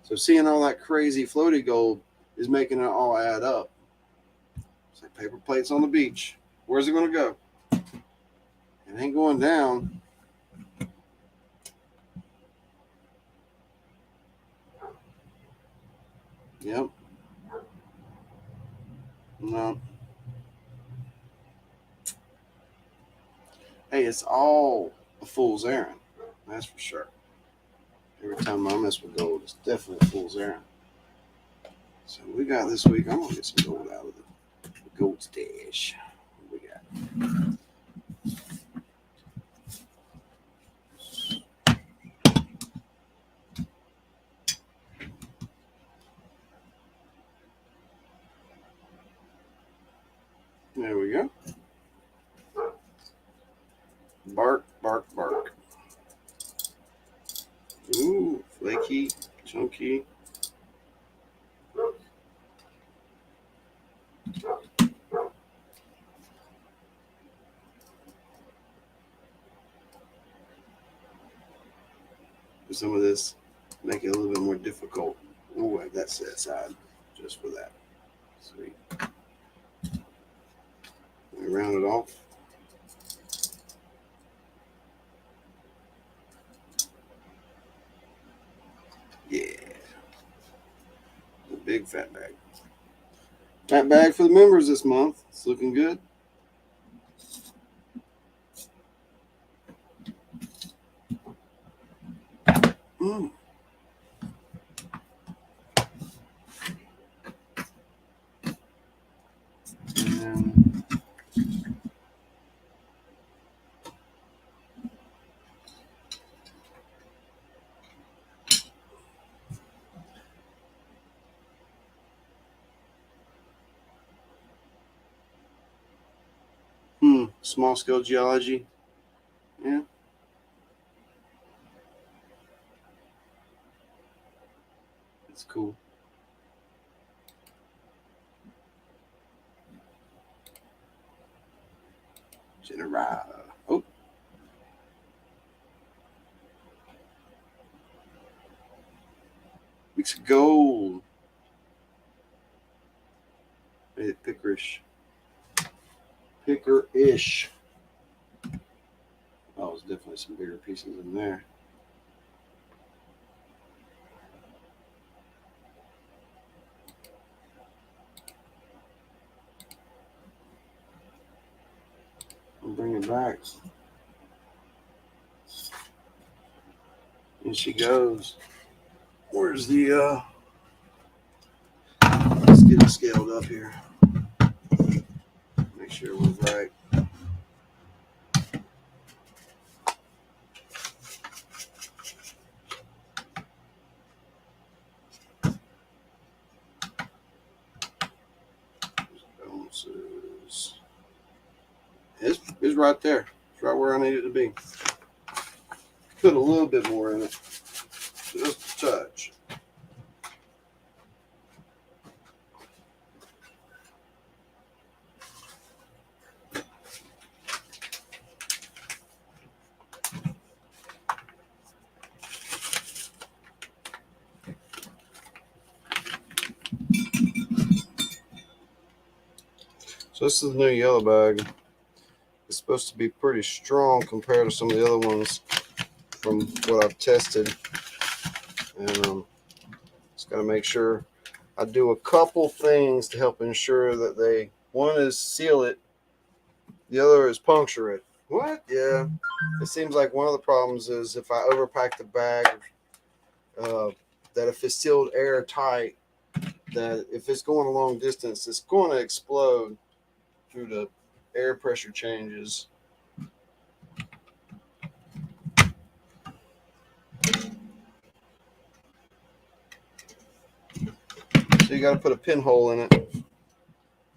So seeing all that crazy floaty gold is making it all add up. It's like paper plates on the beach. Where's it going to go? It ain't going down. Yep. No. Hey, it's all a fool's errand. That's for sure. Every time I mess with gold, it's definitely a fool's errand. So we got this week. I'm going to get some gold out of the gold stash. What we got? There we go. Bark, bark, bark. Ooh, flaky, chunky. Some of this make it a little bit more difficult. We'll have that set aside just for that. Sweet. We round it off. Yeah. The big fat bag. Fat bag for the members this month. It's looking good. Mm. And Small scale geology. Yeah. It's cool. General. Oh. Mix of gold. Made it pickerish. Picker-ish. Oh, there's definitely some bigger pieces in there. I'll bring it back. And she goes. Where's the let's get it scaled up here. Make sure we're right. Bounces. It's right there. It's right where I need it to be. Put a little bit more in it. Just a touch. So this is the new yellow bag. It's supposed to be pretty strong compared to some of the other ones from what I've tested. And just got to make sure I do a couple things to help ensure that they, one is seal it, the other is puncture it. What? Yeah. It seems like one of the problems is if I overpack the bag, that if it's sealed airtight, that if it's going a long distance, it's going to explode through the air pressure changes. So you got to put a pinhole in it. It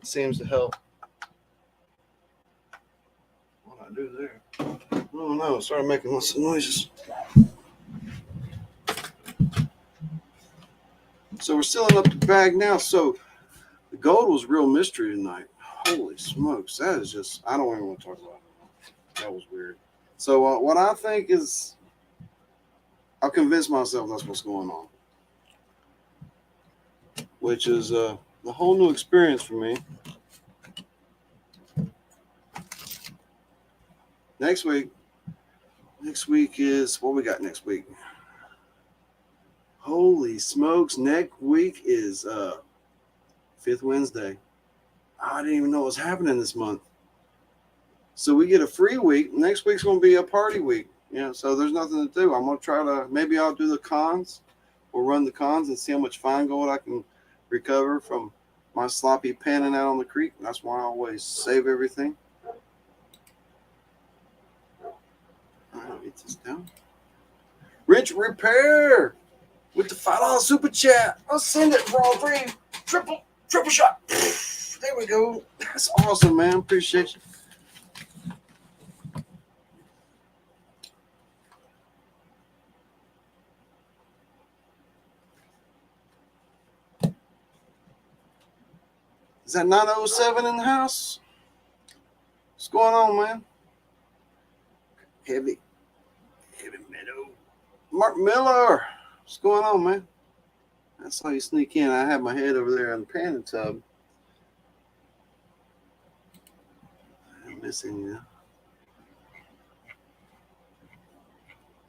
seems to help. What do I do there? Oh no, it started making lots of noises. So we're sealing up the bag now. So the gold was real mystery tonight. Holy smokes. That is just, I don't even want to talk about it. That was weird. So what I think is, I'll convince myself that's what's going on. Which is a whole new experience for me. Next week is, what we got next week? Holy smokes. Next week is Fifth Wednesday. I didn't even know what was happening this month. So we get a free week. Next week's going to be a party week. Yeah, so there's nothing to do. I'm going to try to, maybe I'll do the cons. We'll run the cons and see how much fine gold I can recover from my sloppy panning out on the creek. That's why I always save everything. I'll get this down. Rich Repair with the $5 super chat. I'll send it for all three. Triple shot. There we go. That's awesome, man. Appreciate you. Is that 907 in the house? What's going on, man? Heavy meadow. Mark Miller. What's going on, man? I saw you sneak in. I had my head over there in the panning tub. I'm missing you.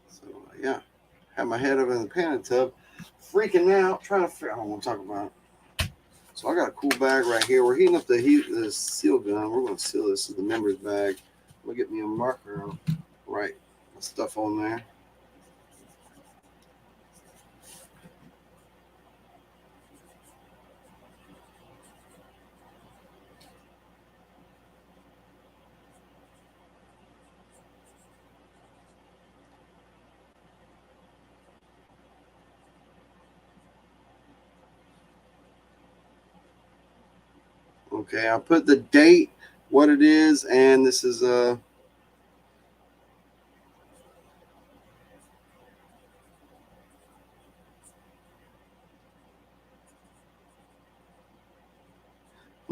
So, yeah. Had my head over in the panning tub. Freaking out. Trying to figure, I don't want to talk about it. So I got a cool bag right here. We're heating up the seal gun. We're going to seal this. This is the members bag. I'm going to get me a marker. Right. Stuff on there. Okay, I put the date what it is, and this is I'm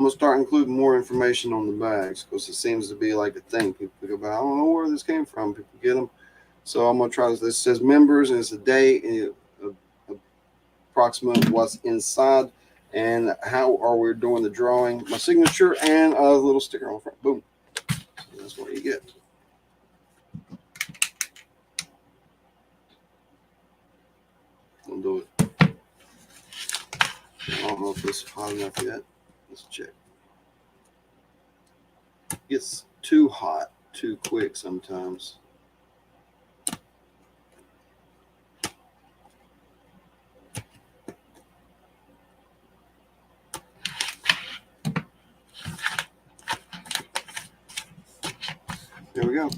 gonna start including more information on the bags because it seems to be like a thing. People pick up. I don't know where this came from. People get them, so I'm gonna try this. This says members, and it's a date, and approximate what's inside, and how are we doing the drawing. My signature and a little sticker on the front. Boom. So that's what you get. I'll do it. I don't know if it's hot enough yet. Let's check. It gets too hot too quick sometimes. There we go.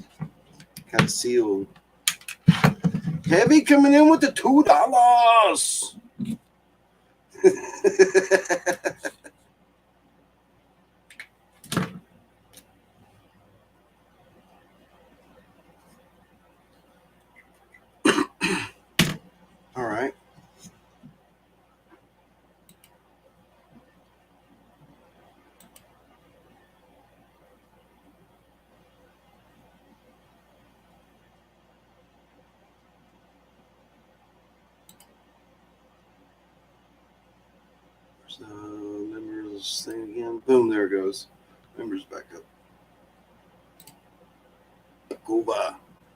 Got it sealed. Heavy coming in with the $2. All right. So members thing again. Boom, there it goes. Members back up. Go by.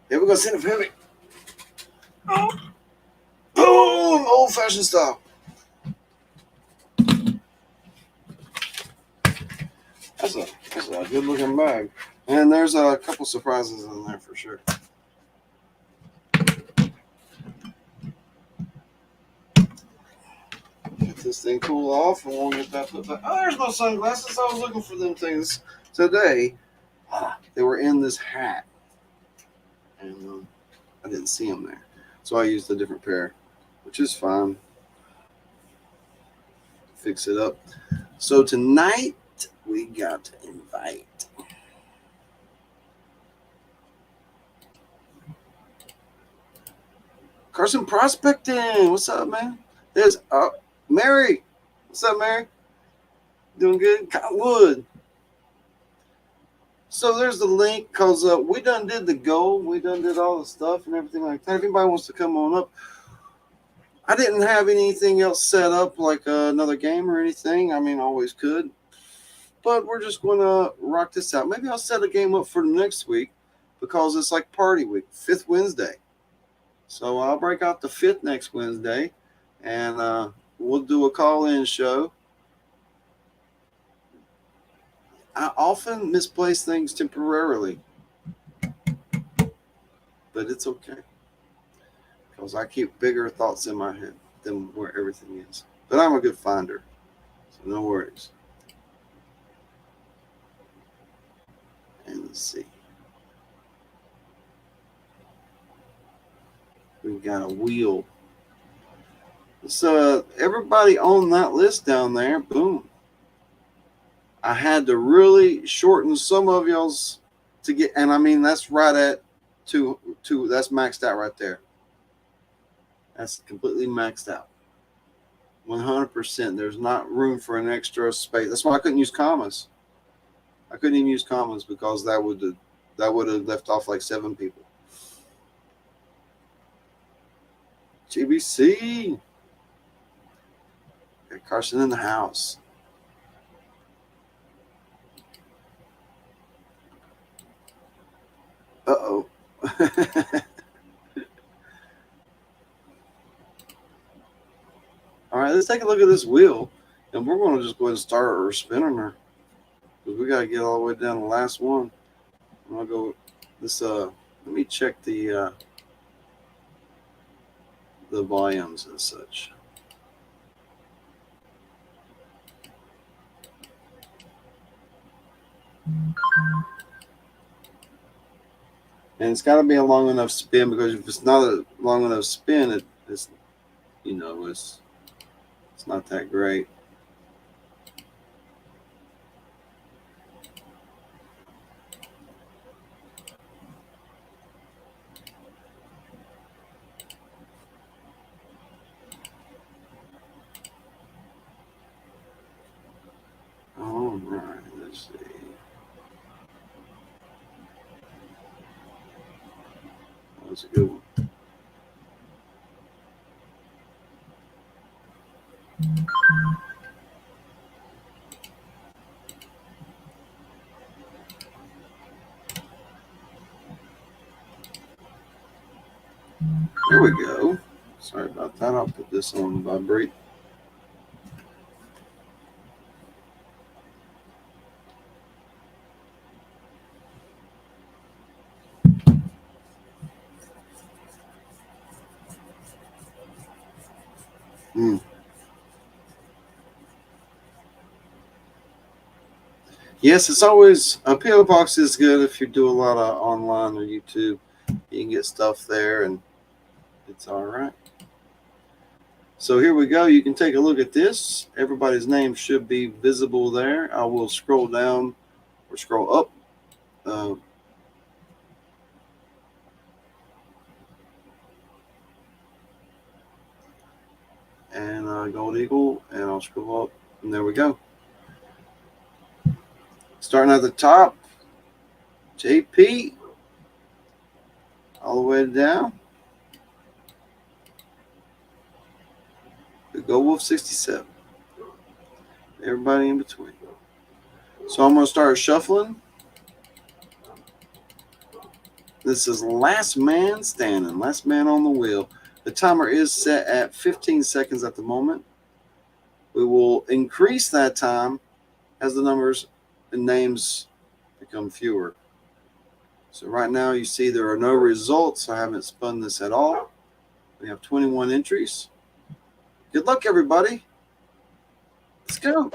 Here we go, send it heavy. Oh. Boom! Old fashioned style. That's a good looking bag. And there's a couple surprises in there for sure. Get this thing cool off and we'll get that put back. Oh, there's no sunglasses. I was looking for them things today. They were in this hat. And I didn't see them there. So I used a different pair, which is fine. Fix it up. So tonight we got to invite Carson Prospecting. What's up, man? There's Mary. What's up, Mary? Doing good? Cottonwood. So there's the link because we done did the goal. We done did all the stuff and everything like that. If anybody wants to come on up, I didn't have anything else set up like another game or anything. I mean, I always could. But we're just going to rock this out. Maybe I'll set a game up for next week because it's like party week, 5th Wednesday. So I'll break out the 5th next Wednesday, and we'll do a call-in show. I often misplace things temporarily, but it's okay because I keep bigger thoughts in my head than where everything is. But I'm a good finder, so no worries. And let's see. We got a wheel. So everybody on that list down there, boom. I had to really shorten some of y'all's to get, and I mean that's right at two. That's maxed out right there. That's completely maxed out. 100%. There's not room for an extra space. That's why I couldn't use commas. I couldn't even use commas because that would have left off like 7 people. GBC. Got Carson in the house. Uh-oh. All right, let's take a look at this wheel, and we're going to just go ahead and start our spinning her because we got to get all the way down to the last one. I'm going to go this. Let me check the volumes and such. And it's got to be a long enough spin because if it's not a long enough spin, it's it's not that great. was a good one. There we go. Sorry about that. I'll put this on vibrate. Yes, it's always a P.O.Box is good if you do a lot of online or YouTube. You can get stuff there, and it's all right. So here we go. You can take a look at this. Everybody's name should be visible there. I will scroll down or scroll up. And Gold Eagle, and I'll scroll up, and there we go. Starting at the top, JP, all the way down. The Go Wolf 67. Everybody in between. So I'm going to start shuffling. This is last man standing, last man on the wheel. The timer is set at 15 seconds at the moment. We will increase that time as the numbers and names become fewer. So right now you see there are no results. I haven't spun this at all. We have 21 entries. Good luck, everybody. Let's go.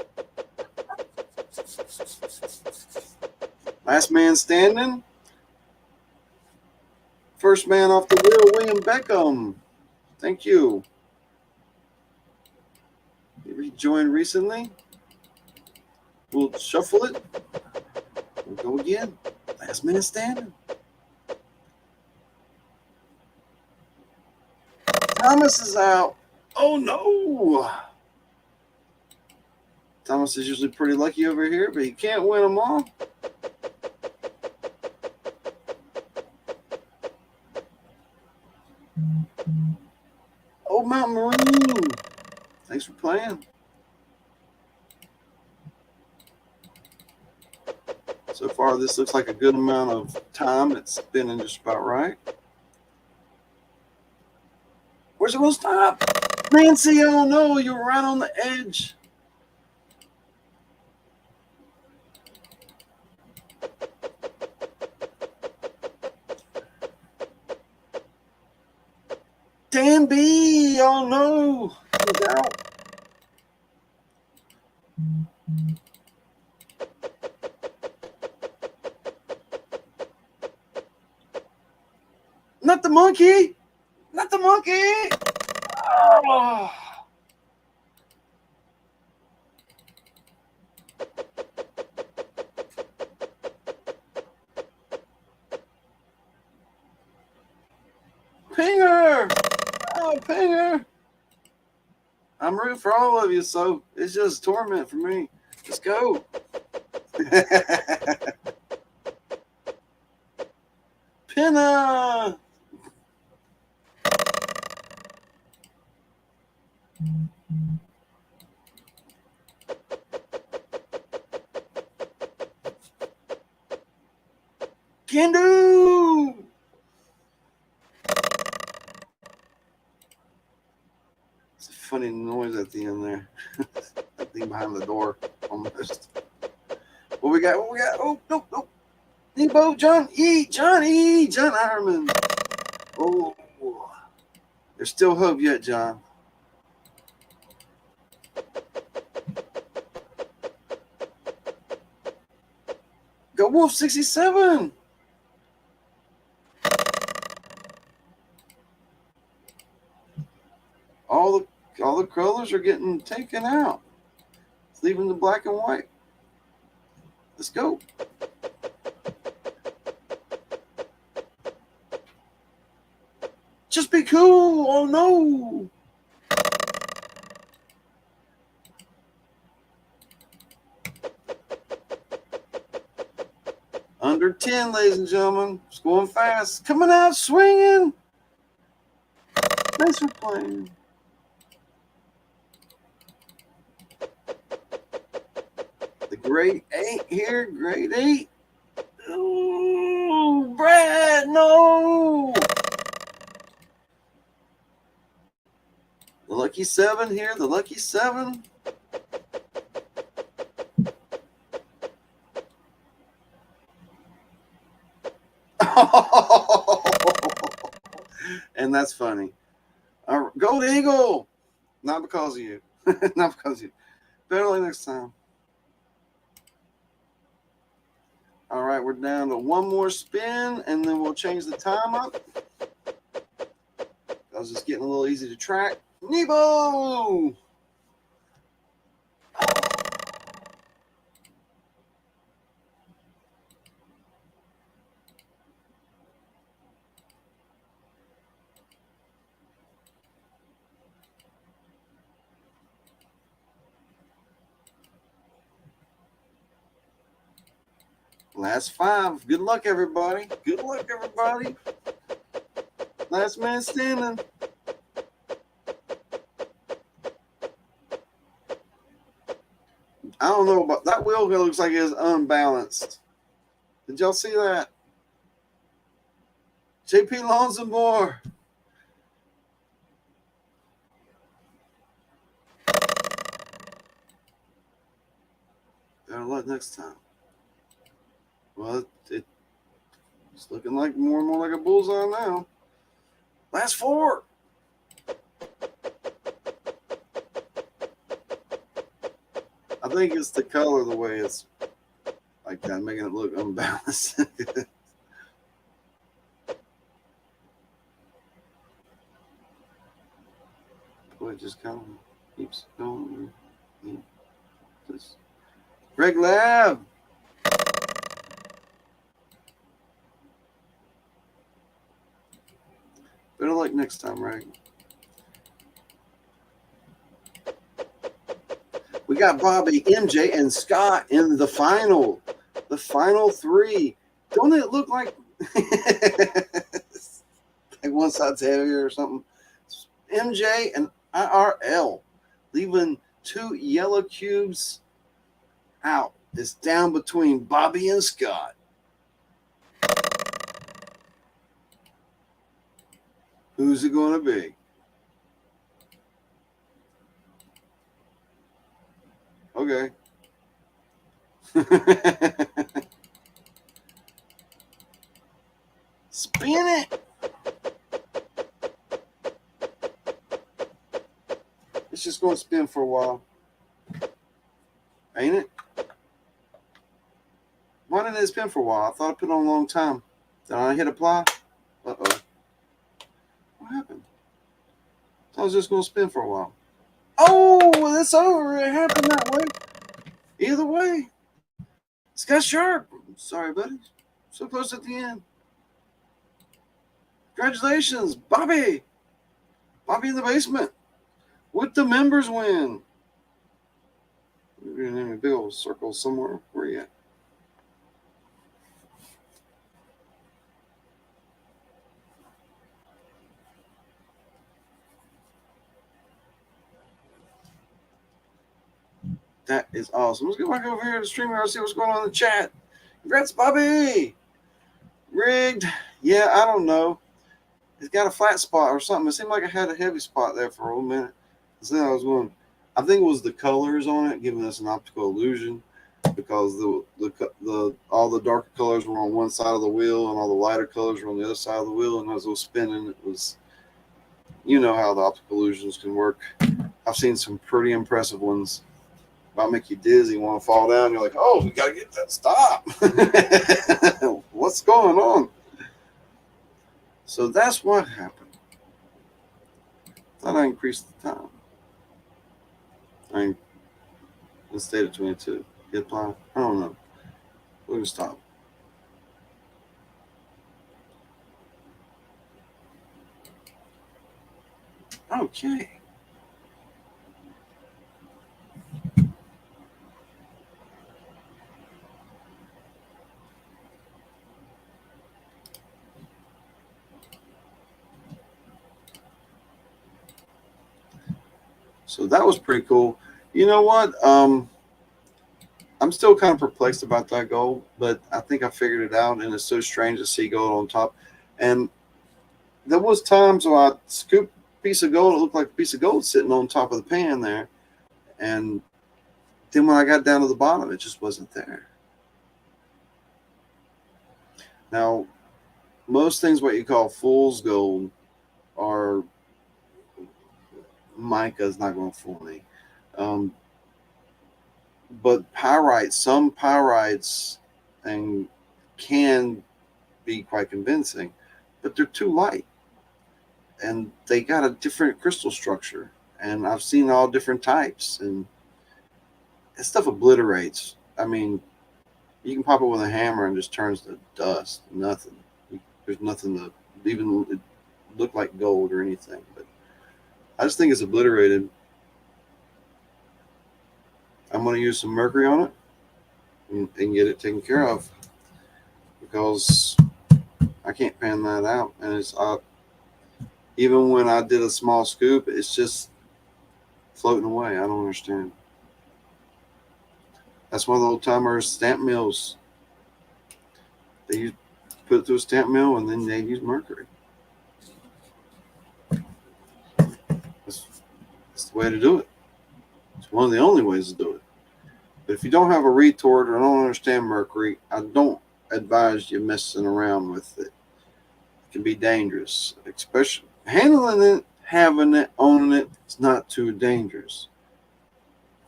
Last man standing. First man off the wheel, William Beckham. Thank you. He rejoined recently. We'll shuffle it. We'll go again. Last man standing. Thomas is out. Oh, no. Thomas is usually pretty lucky over here, but he can't win them all. Oh, Mountain Marine. Thanks for playing. So far, this looks like a good amount of time. It's spinning just about right. Where's it going to stop? Nancy, I don't know. You're right on the edge. Dan B, oh no. He's out. Not the monkey. Not the monkey. Oh. Pinger. Oh, Pinger. I'm rooting for all of you, so it's just torment for me. Let's go. Pinna. Candor. It's a funny noise at the end there. That thing behind the door almost. What we got? What we got? Oh, no, no. Nebo, John E. John E. John Ironman. Oh, there's still hope yet, John. Go Wolf 67. All the colors are getting taken out. It's leaving the black and white. Let's go. Just be cool. Oh no. Under 10, ladies and gentlemen. It's going fast. Coming out swinging. Thanks for playing. The grade 8 here. Grade 8. Ooh, Brad, no. The lucky 7 here. The lucky 7. And that's funny. Gold Eagle. Not because of you. Not because of you. Better luck next time. All right, we're down to one more spin, and then we'll change the time up. I was just getting a little easy to track. Nebo! Last 5. Good luck, everybody. Good luck, everybody. Last man standing. I don't know, but that wheel looks like it's unbalanced. Did y'all see that? JP Lonzamore. Better luck next time. Well, it's looking like more and more like a bullseye now. Last 4. I think it's the color, the way it's like that, making it look unbalanced. Boy, it just kind of keeps going. Just Greg Lab. Better luck next time, right? We got Bobby, MJ, and Scott in the final. The final 3. Don't it look like like one side's heavier or something? MJ and IRL, leaving 2 yellow cubes out. It's down between Bobby and Scott. Who's it going to be? Okay. Spin it. It's just going to spin for a while. Ain't it? Why didn't it spin for a while? I thought I put it on a long time. Did I hit apply? Uh-oh. What happened? I was just going to spin for a while. Oh, well, it's over. It happened that way. Either way. Scott Sharp. Sorry, buddy. So close at the end. Congratulations, Bobby. Bobby in the basement. With the members win. We're in a big old circle somewhere. Where are you at? That is awesome. Let's go back over here to the streamer and see what's going on in the chat. Congrats, Bobby. Rigged. Yeah, I don't know. It's got a flat spot or something. It seemed like I had a heavy spot there for a little minute. So then I was going, I think it was the colors on it giving us an optical illusion, because the all the darker colors were on one side of the wheel and all the lighter colors were on the other side of the wheel, and as it was spinning, it was, you know how the optical illusions can work. I've seen some pretty impressive ones. About make you dizzy, want to fall down. You're like, oh, we got to get that stop. What's going on? So that's what happened. Thought I increased the time. Let's stay at 22. Hit apply. I don't know. We're going to stop. Okay. So that was pretty cool. You know what? I'm still kind of perplexed about that gold, but I think I figured it out, and it's so strange to see gold on top. And there was times when I scooped a piece of gold, it looked like a piece of gold sitting on top of the pan there, and then when I got down to the bottom, it just wasn't there. Now, most things what you call fool's gold are mica is not going to fool me. Um, but pyrites, some pyrites, and can be quite convincing, but they're too light, and they got a different crystal structure. And I've seen all different types, and that stuff obliterates. I mean, you can pop it with a hammer and just turns to dust. Nothing. There's nothing to even look like gold or anything. But I just think it's obliterated. I'm going to use some mercury on it and get it taken care of, because I can't pan that out. And it's even when I did a small scoop, it's just floating away. I don't understand. That's one of the old timers stamp mills. They put it through a stamp mill and then they use mercury. That's the way to do it. It's one of the only ways to do it. But if you don't have a retort or don't understand mercury, I don't advise you messing around with it. It can be dangerous, especially handling it, having it, owning it. It's not too dangerous.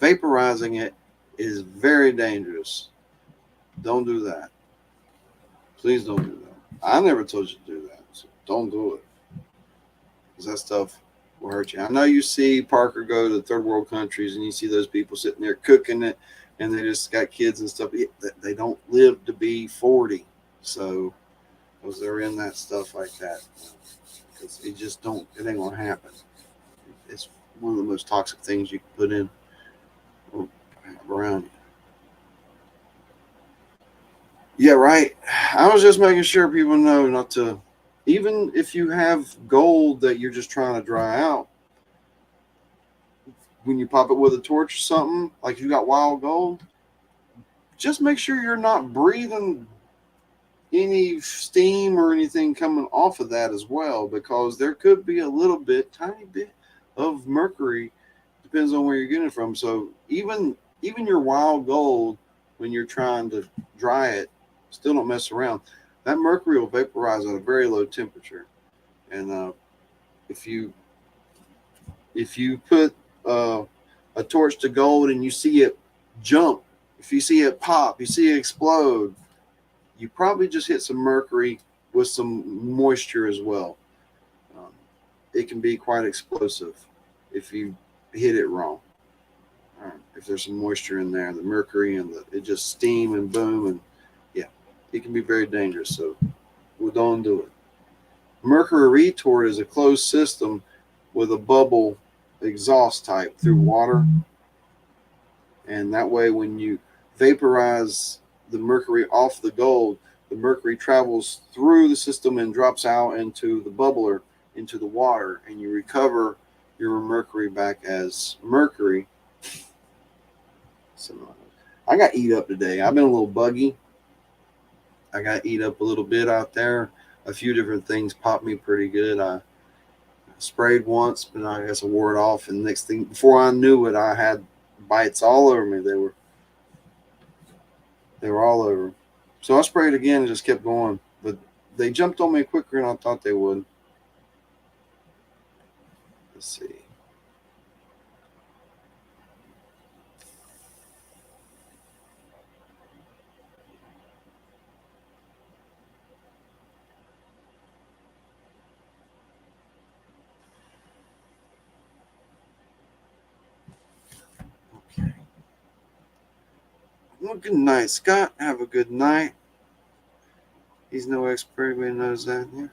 Vaporizing it is very dangerous. Don't do that. Please don't do that. I never told you to do that, so don't do it, because that stuff will hurt you. I know you see Parker go to third world countries and you see those people sitting there cooking it, and they just got kids and stuff. They don't live to be 40, so because they're in that stuff like that, because it just don't. It ain't gonna happen. It's one of the most toxic things you can put in or have around you. Yeah, right. I was just making sure people know not to, even if you have gold that you're just trying to dry out, when you pop it with a torch or something, like you got wild gold, just make sure you're not breathing any steam or anything coming off of that as well, because there could be a little bit, tiny bit of mercury, depends on where you're getting it from. So even your wild gold, when you're trying to dry it, still don't mess around. That mercury will vaporize at a very low temperature, and if you put uh, a torch to gold and you see it jump, if you see it pop, you see it explode, you probably just hit some mercury with some moisture as well. Um, it can be quite explosive if you hit it wrong. If there's some moisture in there, the mercury and it just steam and boom, and yeah, it can be very dangerous. So we don't do it. Mercury retort is a closed system with a bubble exhaust type through water, and that way when you vaporize the mercury off the gold, the mercury travels through the system and drops out into the bubbler, into the water, and you recover your mercury back as mercury. So I got eat up today. I've been a little buggy. I got eat up a little bit out there. A few different things popped me pretty good. I sprayed once, but I guess I wore it off. And next thing, before I knew it, I had bites all over me. They were all over. So I sprayed again and just kept going. But they jumped on me quicker than I thought they would. Let's see. Okay. Well, good night, Scott. Have a good night. He's no expert. Everybody knows that. Yeah.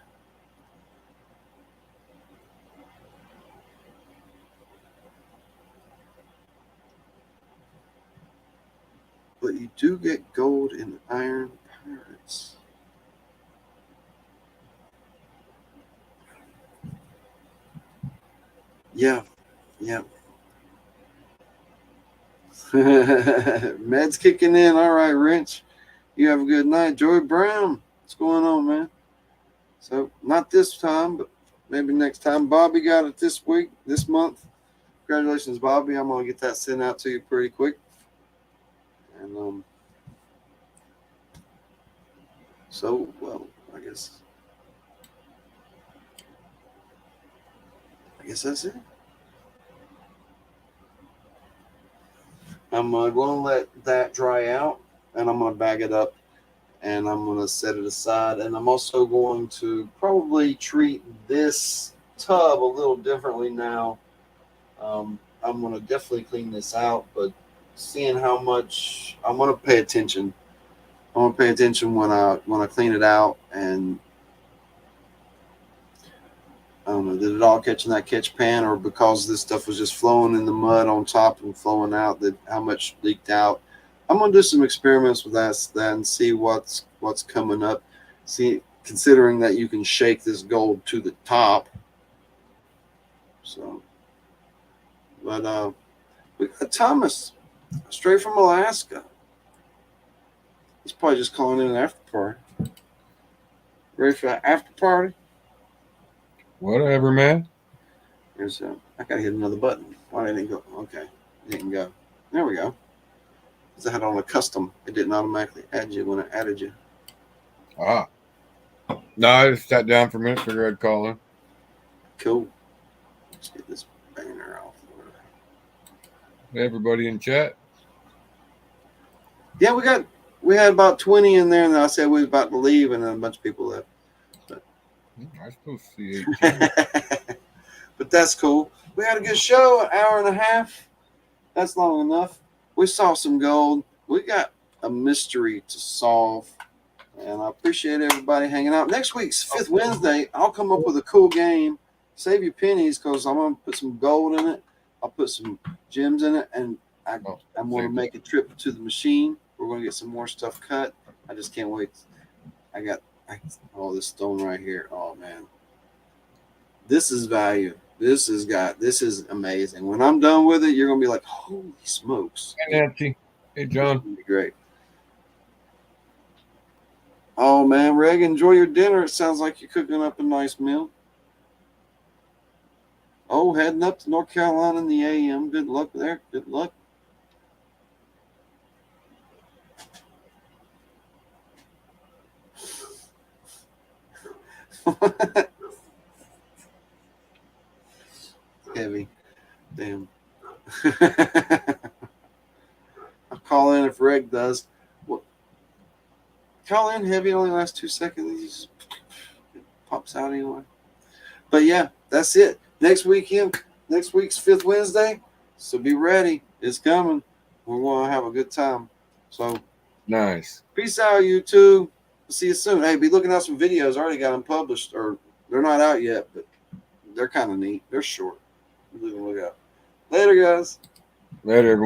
But you do get gold and iron pirates. Yeah, yeah. Med's kicking in. All right, Rich. You have a good night. Joey Brown, what's going on, man? So, not this time, but maybe next time. Bobby got it this week, this month. Congratulations, Bobby. I'm going to get that sent out to you pretty quick. And, so, well, I guess that's it. I'm going to let that dry out, and I'm going to bag it up, and I'm going to set it aside. And I'm also going to probably treat this tub a little differently now. I'm going to definitely clean this out, but seeing how much I'm going to pay attention. I'm going to pay attention when I clean it out, and I don't know, did it all catch in that catch pan, or because this stuff was just flowing in the mud on top and flowing out, that how much leaked out? I'm gonna do some experiments with that and see what's coming up. See, considering that you can shake this gold to the top. So, but we got Thomas straight from Alaska. He's probably just calling in an after party. Ready for an after party? Whatever, man. There's I gotta hit another button. Why didn't it go? Okay, it didn't go. There we go. Because I had on a custom. It didn't automatically add you when it added you. Ah. No, I just sat down for a minute, figured I'd call in. Cool. Let's get this banner off. Hey, everybody in chat. Yeah, we had about 20 in there, and I said we was about to leave, and then a bunch of people left. But I supposed to see 18. but that's cool. We had a good show, an hour and a half. That's long enough. We saw some gold. We got a mystery to solve, and I appreciate everybody hanging out. Next week's Fifth Wednesday, I'll come up with a cool game. Save your pennies, because I'm going to put some gold in it. I'll put some gems in it, and I'm going to make a trip to the machine. We're going to get some more stuff cut. I just can't wait. This stone right here. Oh, man. This is value. This is amazing. When I'm done with it, you're going to be like, holy smokes. Hey, Nancy. Hey, John. It's going to be great. Oh, man, Reg, enjoy your dinner. It sounds like you're cooking up a nice meal. Oh, heading up to North Carolina in the AM. Good luck there. Good luck. Heavy. Damn. I'll call in if Reg does. What? Call in heavy, only lasts 2 seconds. He just pops out anyway. But yeah, that's it. Next week's Fifth Wednesday. So be ready. It's coming. We're going to have a good time. So nice. Peace out, YouTube. We'll see you soon. Hey, be looking out some videos. I already got them published, or they're not out yet, but they're kind of neat. They're short. Look out. Later, guys. Later, everyone.